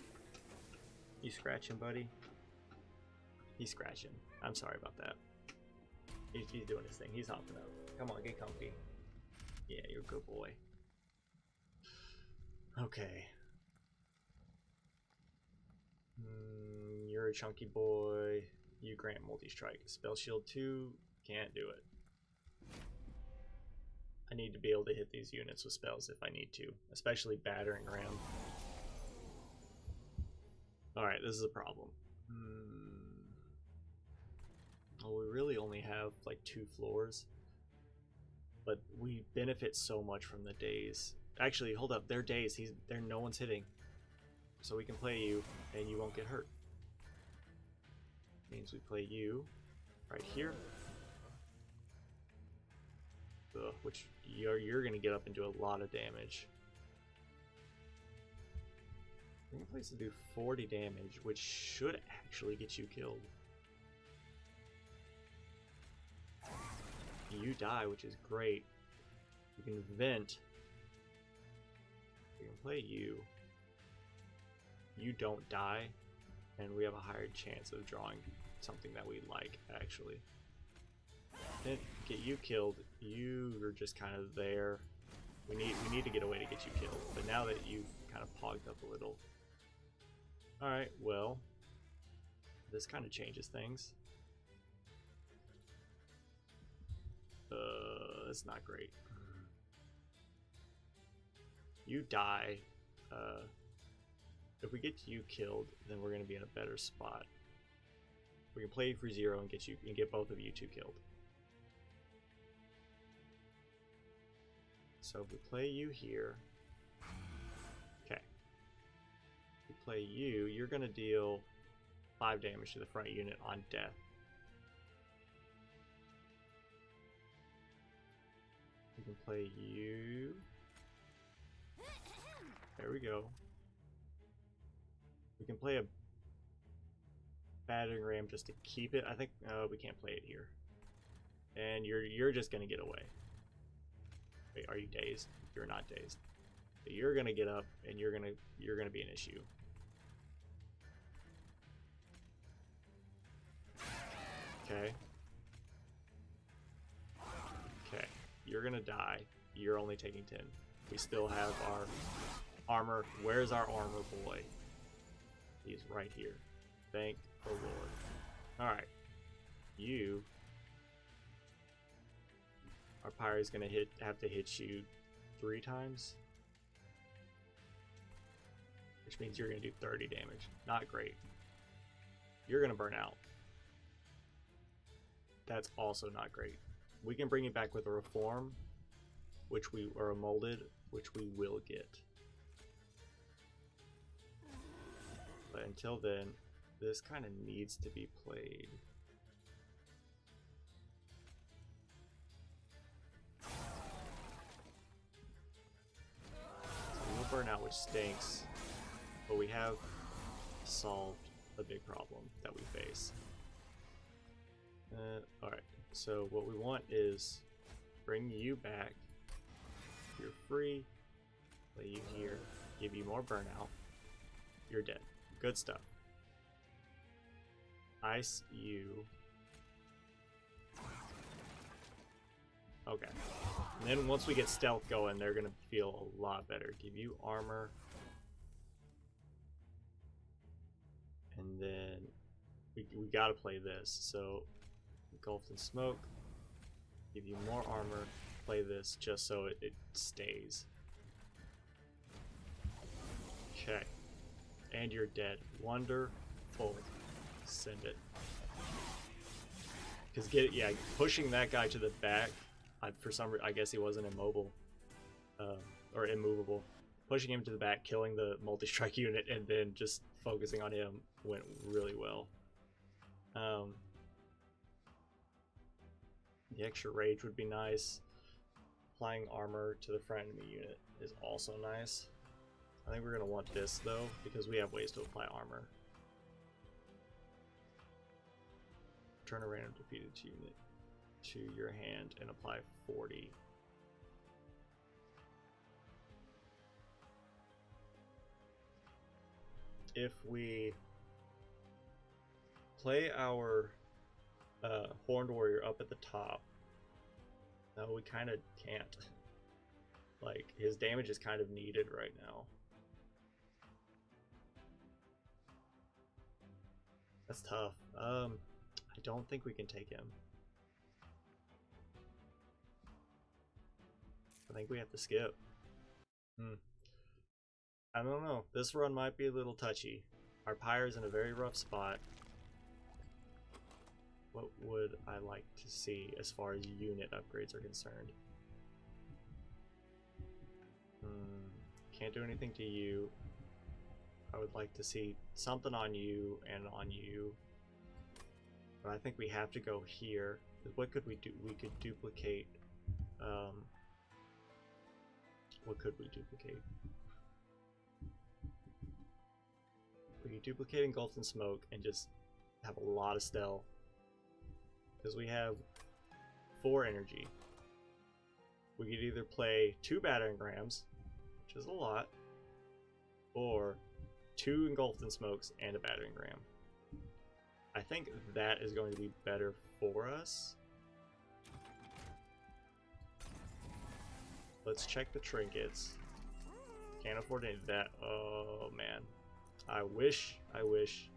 You scratching, buddy? He's scratching. I'm sorry about that. He's doing his thing. He's hopping up. Come on, get comfy. Yeah, you're a good boy. Okay. You're a chunky boy. You grant multi-strike. Spell shield 2, can't do it. I need to be able to hit these units with spells if I need to, especially battering ram. Alright, this is a problem. Well, we really only have like 2 floors, but we benefit so much from the days. Actually, hold up, they're days. No one's hitting, so we can play you and you won't get hurt. Means we play you right here. which you're gonna get up and do a lot of damage. Bring place to do 40 damage, which should actually get you killed. You die, which is great. You can vent. We can play you. You don't die, and we have a higher chance of drawing something that we like, actually. Then get you killed. You're just kind of there. We need to get a way to get you killed. But now that you've kind of pogged up a little. Alright, well, this kind of changes things. That's not great. You die. If we get you killed, then we're going to be in a better spot. We can play you for 0 and get both of you two killed. So if we play you here, okay. If we play you, you're going to deal 5 damage to the front unit on death. We can play you. There we go. We can play a battering ram just to keep it. I think we can't play it here. And you're just gonna get away. Wait, are you dazed? You're not dazed. But you're gonna get up and you're gonna be an issue. Okay. Okay. You're gonna die. You're only taking 10. We still have our armor. Where's our armor boy? He's right here. Thank the Lord. Alright. You. Our pyro's gonna have to hit you 3 times. Which means you're gonna do 30 damage. Not great. You're gonna burn out. That's also not great. We can bring you back with a reform, or a molded, which we will get. But until then, this kind of needs to be played. So we'll burn out, which stinks, but we have solved a big problem that we face. Alright, so what we want is bring you back. You're free. Play you here. Give you more burnout. You're dead. Good stuff. Ice you. Okay. And then once we get stealth going, they're going to feel a lot better. Give you armor. And then we got to play this. So engulfed in smoke. Give you more armor. Play this just so it stays. Okay. And you're dead. Wonderful. Send it. Because pushing that guy to the back, for some reason, I guess he wasn't immobile. Or immovable. Pushing him to the back, killing the multi-strike unit, and then just focusing on him went really well. The extra rage would be nice. Applying armor to the front enemy unit is also nice. I think we're going to want this, though, because we have ways to apply armor. Turn a random defeated unit to your hand and apply 40. If we play our Horned Warrior up at the top, no, we kind of can't. Like, his damage is kind of needed right now. That's tough. I don't think we can take him. I think we have to skip. I don't know. This run might be a little touchy. Our pyre's in a very rough spot. What would I like to see as far as unit upgrades are concerned? Can't do anything to you. I would like to see something on you and on you. But I think we have to go here. What could we do? We could duplicate What could we duplicate? We could duplicate Engulfed in Smoke and just have a lot of stealth. Because we have 4 energy. We could either play 2 Battering Rams, which is a lot, or 2 Engulfed in Smokes and a Battering Ram. I think that is going to be better for us. Let's check the trinkets. Can't afford any of that. Oh man. I wish I was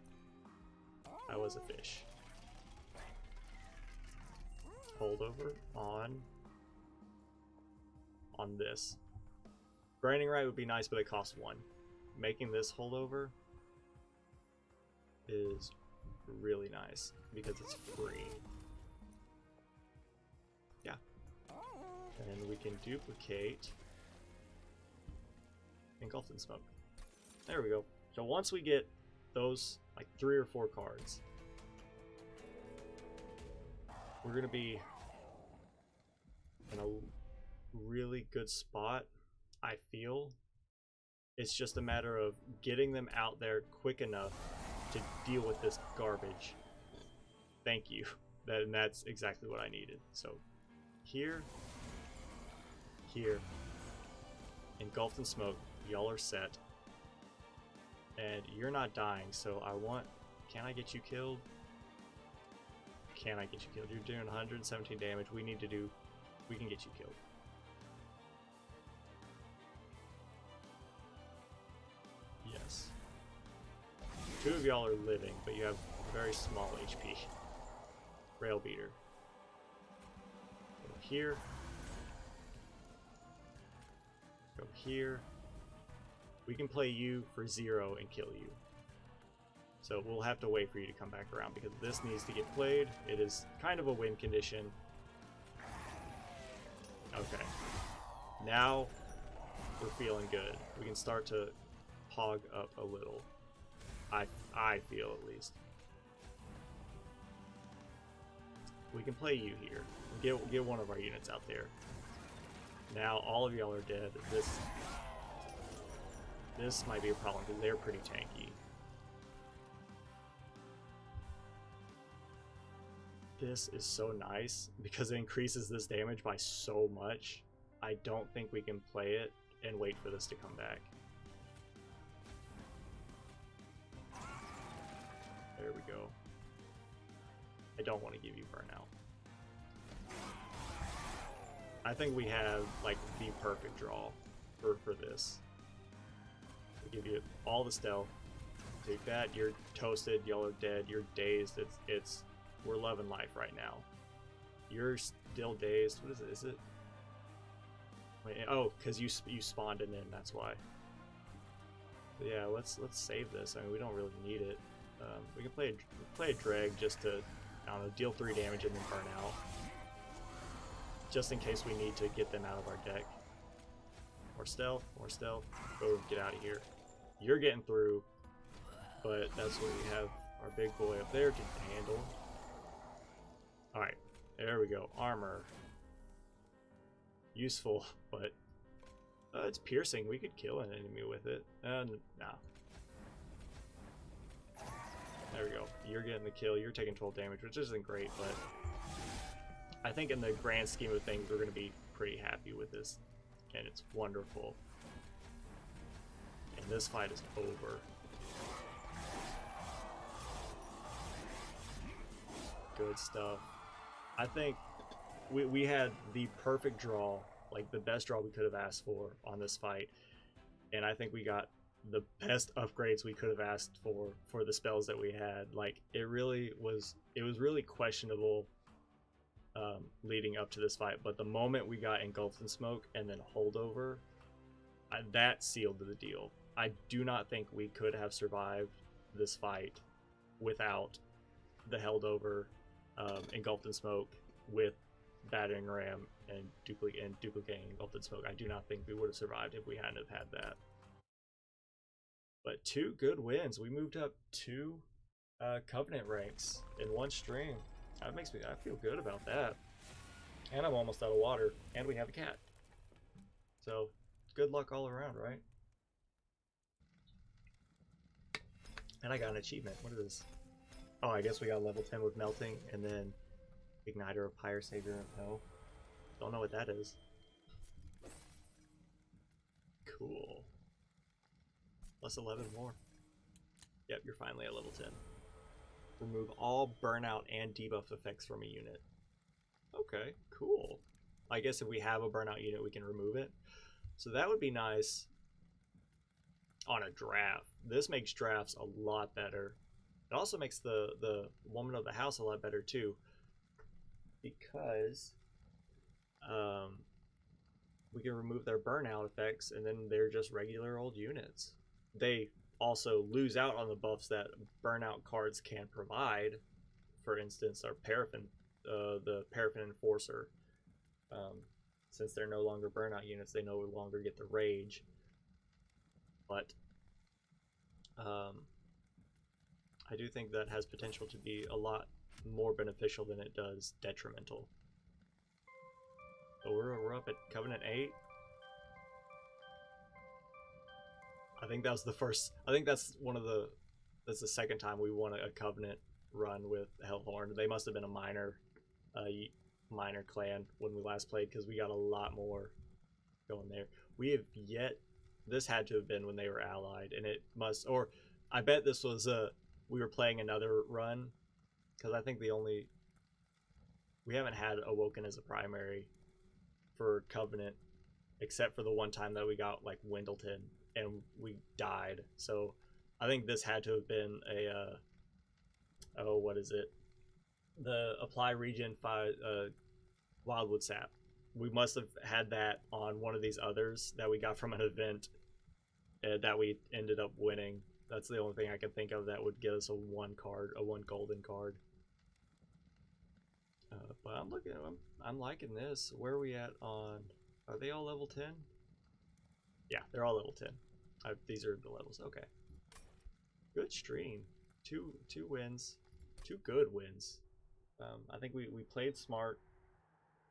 a fish. Holdover on this. Grinding right would be nice, but it costs 1. Making this holdover is really nice because it's free. Yeah. And we can duplicate Engulfed in Smoke. There we go. So once we get those like 3 or 4 cards, we're gonna be in a really good spot, I feel. It's just a matter of getting them out there quick enough to deal with this garbage. Thank you. That's exactly what I needed. So here, Engulfed in Smoke, y'all are set. And you're not dying, so I want... Can I get you killed? Can I get you killed? You're doing 117 damage. We can get you killed. Yes. 2 of y'all are living, but you have very small HP. Rail Beater. Go here. Go here. We can play you for 0 and kill you. So we'll have to wait for you to come back around because this needs to get played. It is kind of a win condition. Okay. Now we're feeling good. We can start to hog up a little. I feel at least. We can play you here. Get one of our units out there. Now all of y'all are dead. This might be a problem because they're pretty tanky. This is so nice because it increases this damage by so much. I don't think we can play it and wait for this to come back. There we go. I don't want to give you burnout. I think we have like the perfect draw for this. We give you all the stealth. Take that, you're toasted, y'all are dead, you're dazed. We're loving life right now. You're still dazed. What is it? Is it? Wait, oh, because you spawned it in. That's why. But yeah, let's save this. I mean, we don't really need it. We can play a drag just to, I don't know, deal 3 damage and then burn out, just in case we need to get them out of our deck. More stealth. Go get out of here. You're getting through, but that's what we have our big boy up there to handle. Alright, there we go. Armor. Useful, but it's piercing. We could kill an enemy with it. Nah. There we go. You're getting the kill. You're taking 12 damage, which isn't great, but I think in the grand scheme of things, we're going to be pretty happy with this, and it's wonderful. And this fight is over. Good stuff. I think we had the perfect draw, like the best draw we could have asked for on this fight, and I think we got the best upgrades we could have asked for the spells that we had. Like it was really questionable leading up to this fight, but the moment we got Engulfed in Smoke and then Holdover, that sealed the deal. I do not think we could have survived this fight without the Holdover, Engulfed in Smoke with Battering Ram and duplicating Engulfed in Smoke. I do not think we would have survived if we hadn't have had that. But 2 good wins. We moved up 2 Covenant ranks in one stream. That makes me, I feel good about that. And I'm almost out of water, and we have a cat. So, good luck all around, right? And I got an achievement. What is this? Oh, I guess we got level 10 with melting, and then Igniter of Pyre Savior of Hell. Don't know what that is. Cool. Plus 11 more. Yep, you're finally at level 10. Remove all burnout and debuff effects from a unit. Okay, cool. I guess if we have a burnout unit, we can remove it. So that would be nice on a draft. This makes drafts a lot better. It also makes the woman of the house a lot better too, because we can remove their burnout effects, and then they're just regular old units. They also lose out on the buffs that burnout cards can provide. For instance, our paraffin, the paraffin enforcer. Um, since they're no longer burnout units, they no longer get the rage. But I do think that has potential to be a lot more beneficial than it does detrimental. So we're up at Covenant 8. I think that was the first. I think that's that's the second time we won a Covenant run with Hellhorn. They must have been a minor clan when we last played, because we got a lot more going there. We have yet. This had to have been when they were allied, and it must. Or I bet this was we were playing another run, because I think we haven't had Awoken as a primary for Covenant, except for the one time that we got like Wendleton and we died. So I think this had to have been a oh, what is it? The apply regen 5 Wildwood Sap. We must have had that on one of these others that we got from an event that we ended up winning. That's the only thing I can think of that would get us a one golden card. But I'm liking this. Where are we at on? Are they all level 10? Yeah, they're all level 10. These are the levels. Okay. Good stream. Two wins. Two good wins. I think we played smart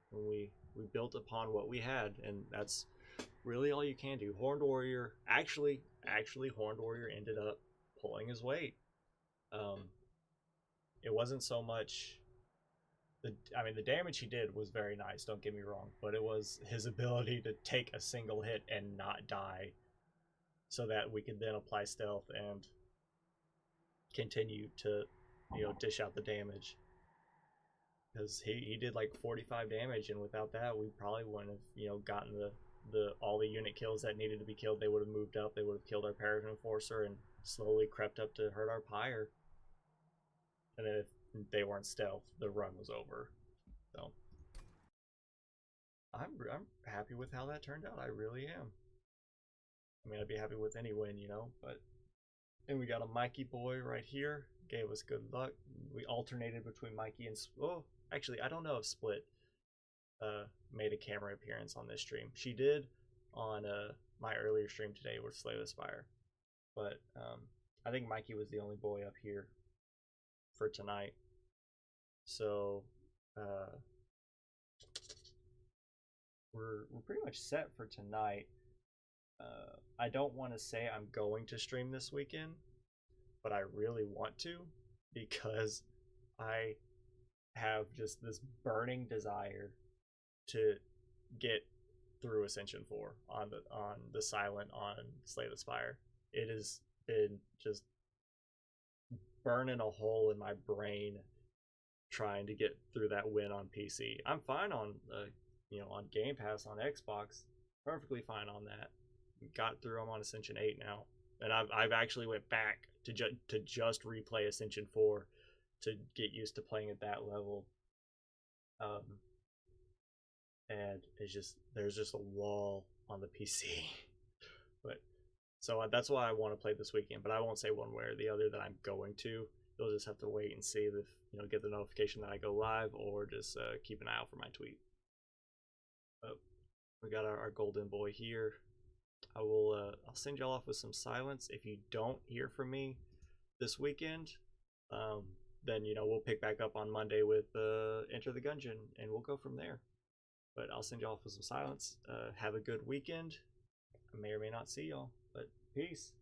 when we built upon what we had, and that's really all you can do. Horned Warrior actually Horned Warrior ended up pulling his weight. It wasn't so much the damage he did was very nice, don't get me wrong, but it was his ability to take a single hit and not die, so that we could then apply stealth and continue to, dish out the damage. Because he did like 45 damage, and without that, we probably wouldn't have, gotten the all the unit kills that needed to be killed. They would have moved up. They would have killed our Paragon Enforcer and slowly crept up to hurt our Pyre. And then if they weren't stealth, the run was over. So I'm happy with how that turned out. I really am. I mean, I'd be happy with any win, but. And we got a Mikey boy right here. Gave us good luck. We alternated between Mikey and actually, I don't know if Split made a camera appearance on this stream. She did on my earlier stream today with Slay the Spire, but I think Mikey was the only boy up here for tonight. So we're pretty much set for tonight. I don't want to say I'm going to stream this weekend, but I really want to, because I have just this burning desire to get through Ascension 4 on the silent on Slay the Spire. It has been just burning a hole in my brain trying to get through that win on PC. I'm fine on on Game Pass on Xbox, perfectly fine on that. Got through them on Ascension 8 now, and I've actually went back to just replay Ascension 4 to get used to playing at that level. And there's just a wall on the PC. But so that's why I want to play this weekend, but I won't say one way or the other that I'm going to. You'll just have to wait and see if get the notification that I go live, or just keep an eye out for my tweet. But we got our golden boy here. I'll send y'all off with some silence. If you don't hear from me this weekend, then we'll pick back up on Monday with Enter the Gungeon, and we'll go from there. But I'll send y'all off with some silence. Have a good weekend. I may or may not see y'all, but peace.